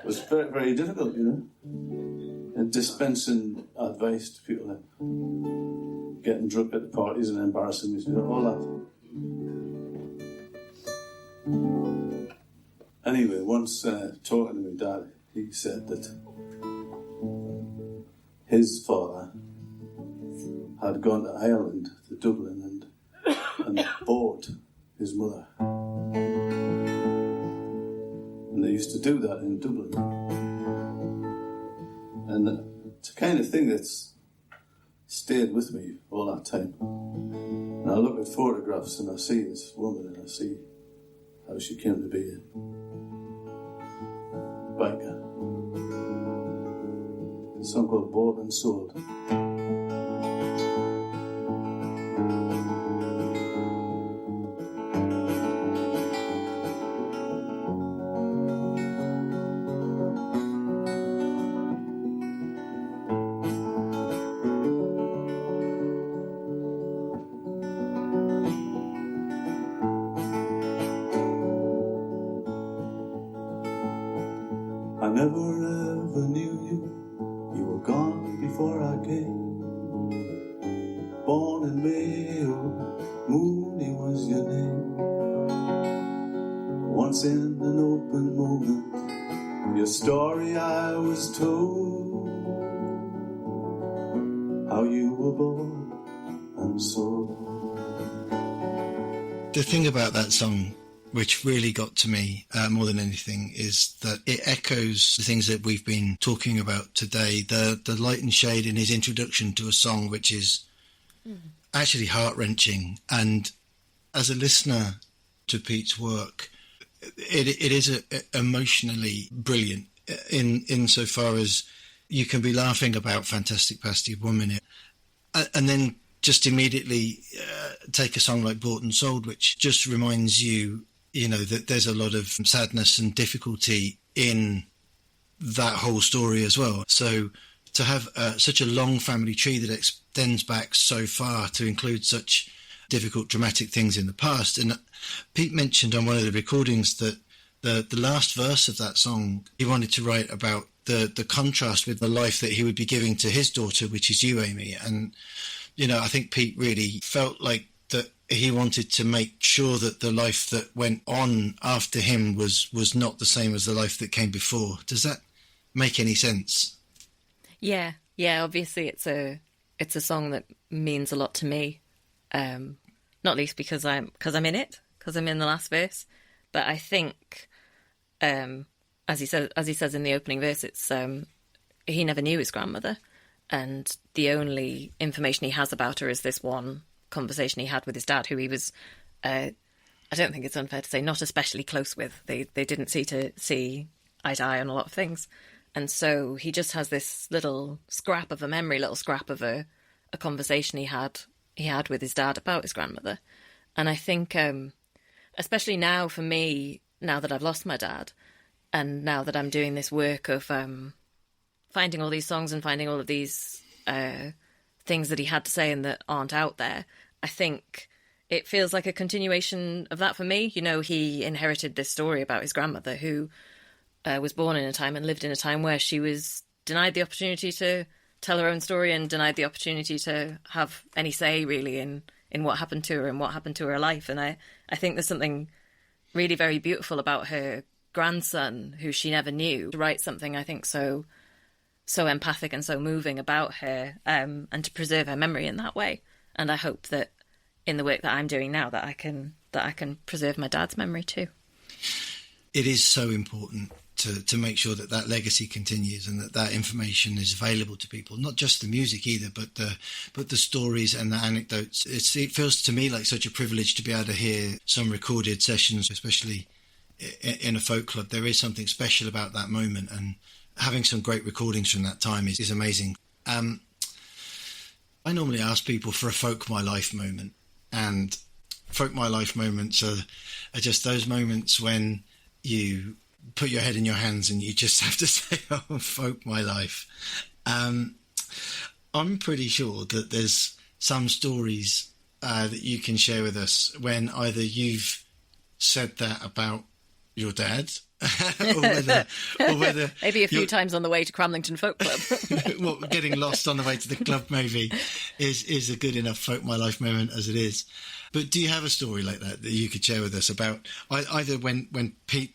was very, very difficult, and dispensing advice to people, getting drunk at the parties and embarrassing me, all that. Anyway, once talking to my dad, he said that his father had gone to Ireland, to Dublin, and bought his mother. And they used to do that in Dublin. And it's a kind of thing that's stayed with me all that time. And I look at photographs and I see this woman and I see how she came to be a biker. A song called Bought and Sold. I never ever knew you, you were gone before I came. Born in Mayo, Mooney was your name. Once in an open moment, your story I was told. How you were born and sold. The thing about that song, which really got to me more than anything, is that it echoes the things that we've been talking about today. The light and shade in his introduction to a song, which is actually heart-wrenching. And as a listener to Pete's work, it is emotionally brilliant insofar as you can be laughing about Fantastic Pasty 1 minute and then just immediately take a song like Bought and Sold, which just reminds you, that there's a lot of sadness and difficulty in that whole story as well. So to have such a long family tree that extends back so far to include such difficult, dramatic things in the past. And Pete mentioned on one of the recordings that the last verse of that song, he wanted to write about the contrast with the life that he would be giving to his daughter, which is you, Amy. And, I think Pete really felt like that he wanted to make sure that the life that went on after him was not the same as the life that came before. Does that make any sense? Yeah. Obviously, it's a song that means a lot to me. not least because I'm in it, because I'm in the last verse. But I think, as he says in the opening verse, it's he never knew his grandmother, and the only information he has about her is this one conversation he had with his dad, who he was, I don't think it's unfair to say, not especially close with. They didn't see eye to eye on a lot of things, and so he just has this little scrap of a memory, little scrap of a conversation he had with his dad about his grandmother. And I think, especially now for me, now that I've lost my dad, and now that I'm doing this work of finding all these songs and finding all of these things that he had to say and that aren't out there, I think it feels like a continuation of that for me. You know, he inherited this story about his grandmother, who was born in a time and lived in a time where she was denied the opportunity to tell her own story and denied the opportunity to have any say, really, in what happened to her and what happened to her life. And I think there's something really very beautiful about her grandson, who she never knew, to write something, I think, so empathic and so moving about her, and to preserve her memory in that way. And I hope that in the work that I'm doing now, that I can preserve my dad's memory too. It is so important to make sure that legacy continues and that information is available to people, not just the music either, but the stories and the anecdotes. It feels to me like such a privilege to be able to hear some recorded sessions, especially in a folk club. There is something special about that moment, and having some great recordings from that time is amazing. I normally ask people for a folk my life moment, and folk my life moments are just those moments when you put your head in your hands and you just have to say, oh, folk my life. I'm pretty sure that there's some stories that you can share with us when either you've said that about your dad or whether maybe a few times on the way to Cramlington Folk Club. Well, getting lost on the way to the club maybe is a good enough folk my life moment as it is. But do you have a story like that you could share with us about either when Pete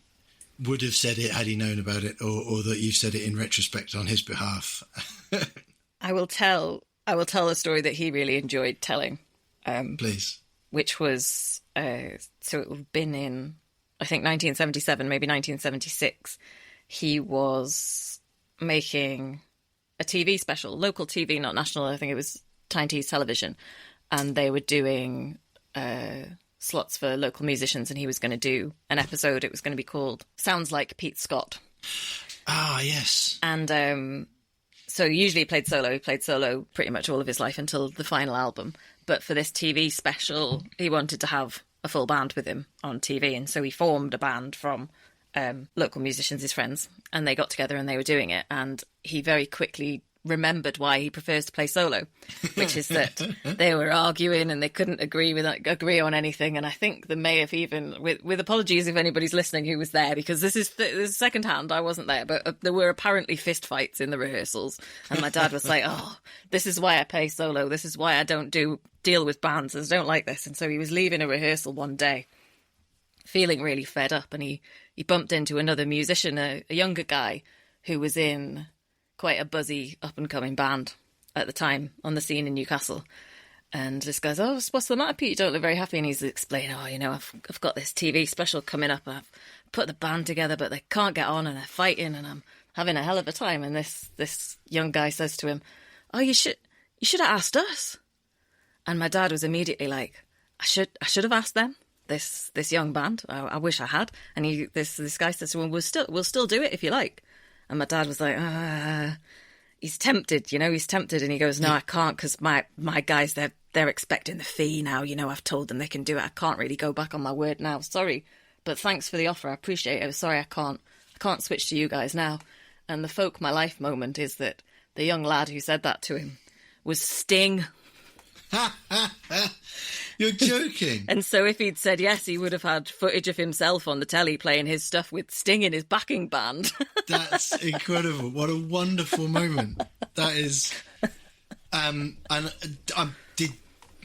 would have said it had he known about it, or that you've said it in retrospect on his behalf? I will tell a story that he really enjoyed telling. Please. Which was so it would have been in, I think, 1977, maybe 1976. He was making a TV special, local TV, not national. I think it was Tyne Tees Television, and they were doing slots for local musicians, and he was going to do an episode. It was going to be called Sounds Like Pete Scott. Ah, yes. And so usually he played solo. He played solo pretty much all of his life until the final album. But for this TV special, he wanted to have a full band with him on TV. And so he formed a band from local musicians, his friends, and they got together and they were doing it. And he very quickly remembered why he prefers to play solo, which is that they were arguing and they couldn't agree on anything. And I think they may have even, with apologies if anybody's listening who was there, because this is second hand, I wasn't there, but there were apparently fist fights in the rehearsals, and my dad was like, oh, this is why I play solo, this is why I don't deal with bands, I don't like this. And so he was leaving a rehearsal one day feeling really fed up, and he bumped into another musician, a younger guy who was in quite a buzzy up-and-coming band at the time on the scene in Newcastle. And this guy's, oh, what's the matter, Pete? You don't look very happy. And he's explaining, oh, I've got this TV special coming up. I've put the band together, but they can't get on and they're fighting and I'm having a hell of a time. And this young guy says to him, oh, you should have asked us. And my dad was immediately like, I should have asked them, this young band. I wish I had. And this guy says to him, we'll still do it if you like. And my dad was like, he's tempted, he's tempted. And he goes, no, I can't, because my guys, they're expecting the fee now. I've told them they can do it. I can't really go back on my word now. Sorry, but thanks for the offer. I appreciate it. Sorry, I can't switch to you guys now. And the folk my life moment is that the young lad who said that to him was Sting. You're joking. And so if he'd said yes, he would have had footage of himself on the telly playing his stuff with Sting in his backing band. That's incredible. What a wonderful moment. That is. Did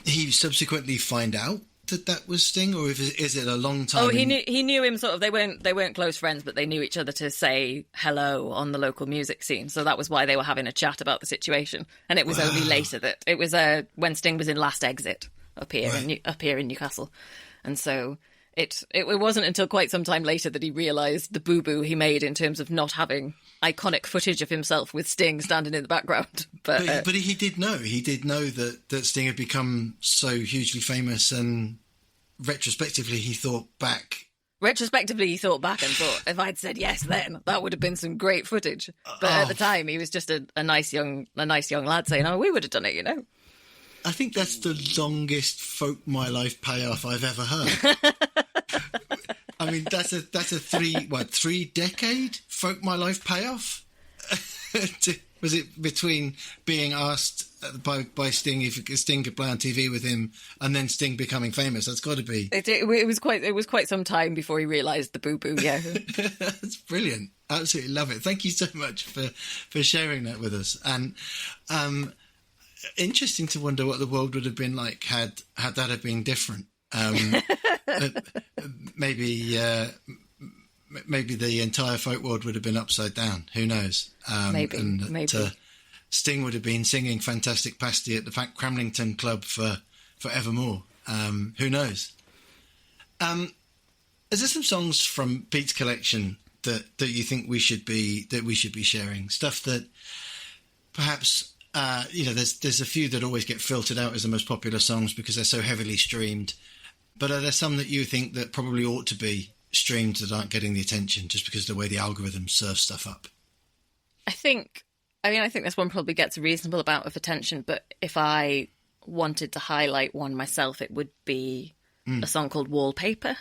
he subsequently find out that was Sting, or is it a long time? Oh, he knew him sort of. They weren't close friends, but they knew each other to say hello on the local music scene. So that was why they were having a chat about the situation. And it was only later that it was when Sting was in Last Exit up here in Newcastle, and so it wasn't until quite some time later that he realised the boo-boo he made in terms of not having iconic footage of himself with Sting standing in the background. But he did know that Sting had become so hugely famous, and retrospectively he thought back and thought, if I'd said yes then, that would have been some great footage. But at the time, he was just a nice young lad saying, "Oh, we would have done it, you know." I think that's the longest Folk My Life payoff I've ever heard. I mean, that's a 3-decade Folk My Life payoff. Was it between being asked by Sting if Sting could play on TV with him, and then Sting becoming famous? That's got to be. It was quite some time before he realised the boo boo. Yeah, that's brilliant. Absolutely love it. Thank you so much for sharing that with us. And interesting to wonder what the world would have been like had that have been different. Maybe the entire folk world would have been upside down. Who knows? Maybe. Sting would have been singing Fantastic Pasty at the Cramlington Club forevermore. Who knows? Is there some songs from Pete's collection that you think we should be sharing? Stuff that perhaps there's a few that always get filtered out as the most popular songs because they're so heavily streamed. But are there some that you think that probably ought to be streamed that aren't getting the attention just because of the way the algorithm serves stuff up? I think this one probably gets a reasonable amount of attention, but if I wanted to highlight one myself, it would be a song called Wallpaper.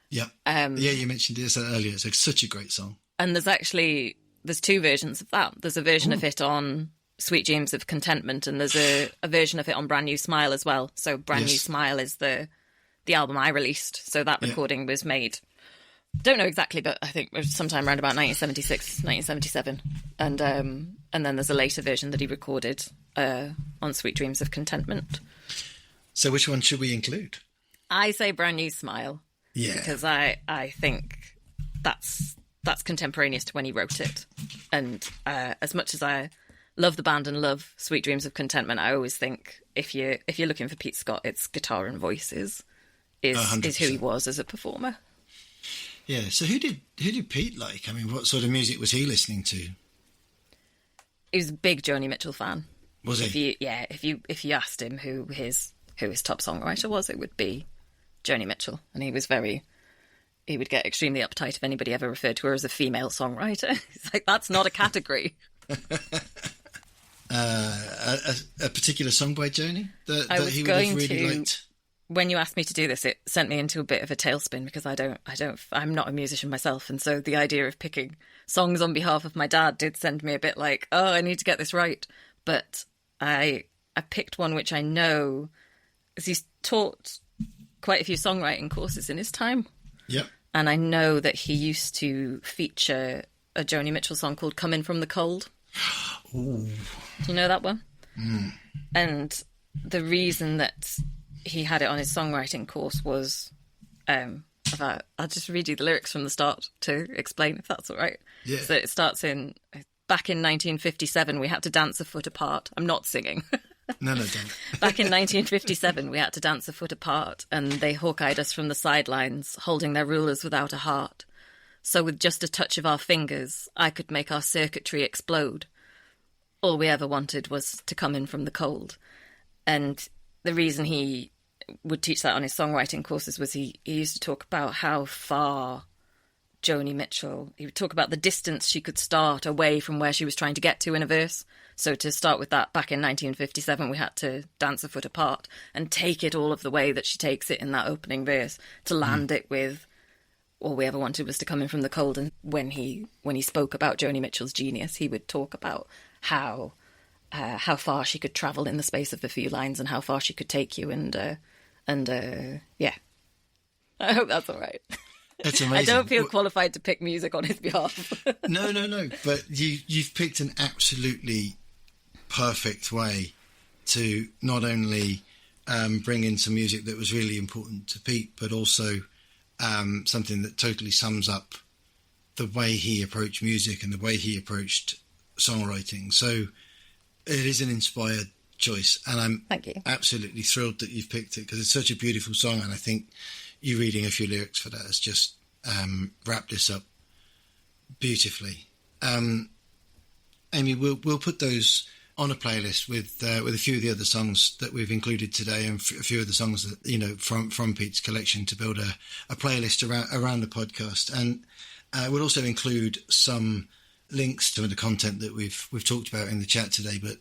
Yeah. You mentioned this earlier. It's such a great song. And there's two versions of that. There's a version of it on Sweet Dreams of Contentment, and there's a version of it on Brand New Smile as well. So Brand New Smile is the album I released. So that recording was made, don't know exactly, but I think it was sometime around about 1976, 1977. And then there's a later version that he recorded on Sweet Dreams of Contentment. So which one should we include? I say Brand New Smile. Yeah. Because I think that's contemporaneous to when he wrote it. And as much as I love the band and love Sweet Dreams of Contentment, I always think if you're looking for Pete Scott, it's guitar and voice is who he was as a performer. Yeah. So who did Pete like? I mean, what sort of music was he listening to? He was a big Joni Mitchell fan. Was he? If you asked him who his top songwriter was, it would be Joni Mitchell, and he would get extremely uptight if anybody ever referred to her as a female songwriter. He's like, that's not a category. A particular song by Joni that he would have really liked? When you asked me to do this, it sent me into a bit of a tailspin because I'm not a musician myself, and so the idea of picking songs on behalf of my dad did send me a bit like, oh, I need to get this right. But I picked one which I know, as he's taught quite a few songwriting courses in his time. Yep. And I know that he used to feature a Joni Mitchell song called Coming from the Cold. Ooh. Do you know that one? Mm. And the reason that he had it on his songwriting course was, I'll just read you the lyrics from the start to explain if that's all right. Yeah. So it starts back in 1957, we had to dance a foot apart. I'm not singing. No, don't. Back in 1957, we had to dance a foot apart, and they hawk-eyed us from the sidelines, holding their rulers without a heart. So with just a touch of our fingers, I could make our circuitry explode. All we ever wanted was to come in from the cold. And the reason he would teach that on his songwriting courses was he used to talk about how far Joni Mitchell, he would talk about the distance she could start away from where she was trying to get to in a verse. So to start with that, back in 1957, we had to dance a foot apart and take it all of the way that she takes it in that opening verse to land it with all we ever wanted was to come in from the cold. And when he spoke about Joni Mitchell's genius, he would talk about how far she could travel in the space of a few lines and how far she could take you. And yeah, I hope that's all right. That's amazing. I don't feel qualified to pick music on his behalf. No. But you've picked an absolutely perfect way to not only bring in some music that was really important to Pete, but also something that totally sums up the way he approached music and the way he approached songwriting. So it is an inspired choice, and I'm Thank you. absolutely thrilled that you've picked it because it's such a beautiful song, and I think you reading a few lyrics for that has just wrapped this up beautifully. Amy, we'll put those on a playlist with a few of the other songs that we've included today, and a few of the songs that from Pete's collection to build a playlist around the podcast, and we'll also include some links to the content that we've talked about in the chat today. But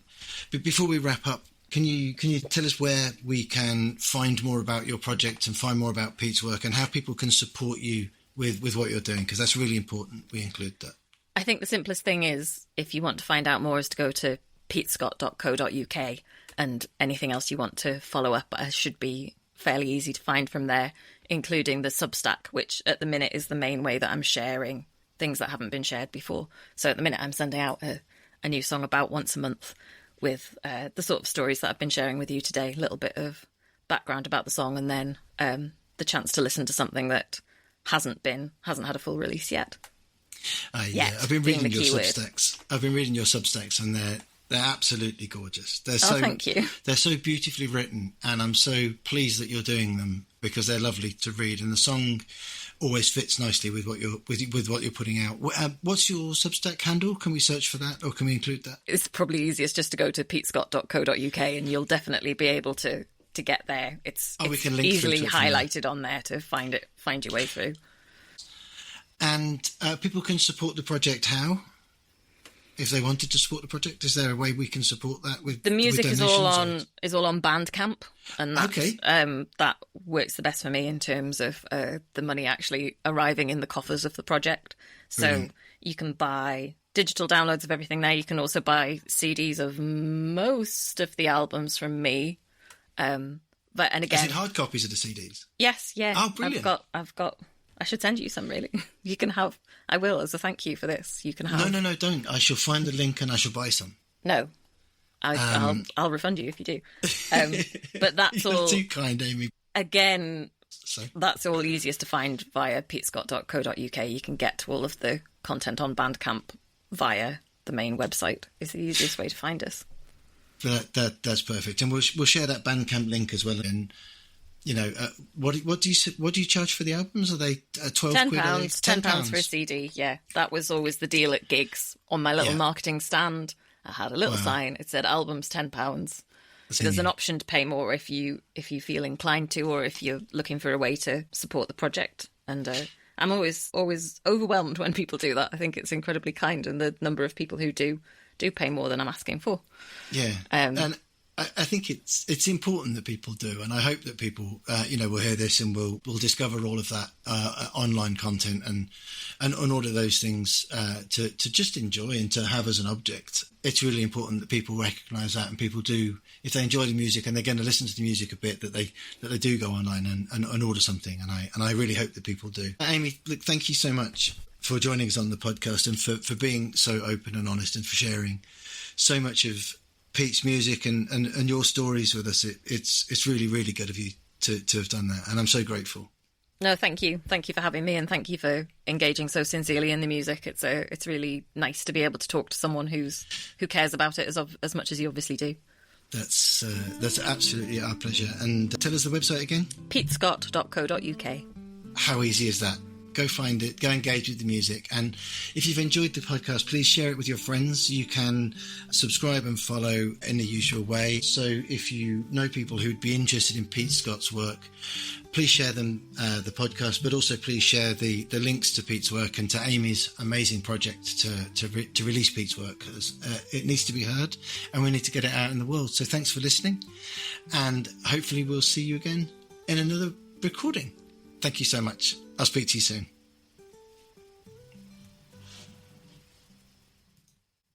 before we wrap up, can you tell us where we can find more about your project and find more about Pete's work and how people can support you with what you're doing? Because that's really important. We include that. I think the simplest thing is, if you want to find out more, is to go to petescott.co.uk, and anything else you want to follow up should be fairly easy to find from there, including the Substack, which at the minute is the main way that I'm sharing things that haven't been shared before. So at the minute I'm sending out a new song about once a month with the sort of stories that I've been sharing with you today, a little bit of background about the song, and then the chance to listen to something that hasn't had a full release yet. Yeah, I've been reading your Substacks. And they're absolutely gorgeous. Thank you. They're so beautifully written, and I'm so pleased that you're doing them because they're lovely to read, and the song always fits nicely with what you're putting out. What's your Substack handle? Can we search for that, or can we include that? It's probably easiest just to go to petescott.co.uk, and you'll definitely be able to get there. It's we can link easily highlighted on there to find your way through. And people can support the project how? If they wanted to support the project, is there a way we can support that with the music? With is all on Bandcamp, and that works the best for me in terms of the money actually arriving in the coffers of the project. So you can buy digital downloads of everything there. You can also buy CDs of most of the albums from me. And again, is it hard copies of the CDs? Yes, yeah. Oh, brilliant! I've got. I should send you some, really. You can have... I will, as a thank you for this. You can have... No, don't. I shall find the link and I shall buy some. No. I'll refund you if you do. But that's You're all... too kind, Amy. Again, that's all easiest to find via petescott.co.uk. You can get to all of the content on Bandcamp via the main website. It's the easiest way to find us. That's perfect. And we'll share that Bandcamp link as well. And... what do you charge for the albums? Are they £12? £10 for a CD. Yeah, that was always the deal at gigs. On my little marketing stand, I had a little sign. It said albums £10. There's an option to pay more if you feel inclined to, or if you're looking for a way to support the project. And I'm always overwhelmed when people do that. I think it's incredibly kind, and the number of people who do pay more than I'm asking for. Yeah, and I think it's important that people do, and I hope that people, will hear this and will discover all of that online content and all of those things to just enjoy and to have as an object. It's really important that people recognise that, and people do, if they enjoy the music and they're going to listen to the music a bit, that they do go online and order something. And I really hope that people do. Amy, look, thank you so much for joining us on the podcast and for being so open and honest and for sharing so much of Pete's music and your stories with us. It's really, really good of you to have done that, and I'm so grateful. No, thank you for having me, and thank you for engaging so sincerely in the music. It's really nice to be able to talk to someone who cares about it as much as you obviously do. That's absolutely our pleasure. And tell us the website again. petescott.co.uk. How easy is that? Go find it, go engage with the music. And if you've enjoyed the podcast, please share it with your friends. You can subscribe and follow in the usual way. So if you know people who'd be interested in Pete Scott's work, please share them the podcast, but also please share the links to Pete's work and to Amy's amazing project to release Pete's work. It needs to be heard, and we need to get it out in the world. So thanks for listening, and hopefully we'll see you again in another recording. Thank you so much. I'll speak to you soon.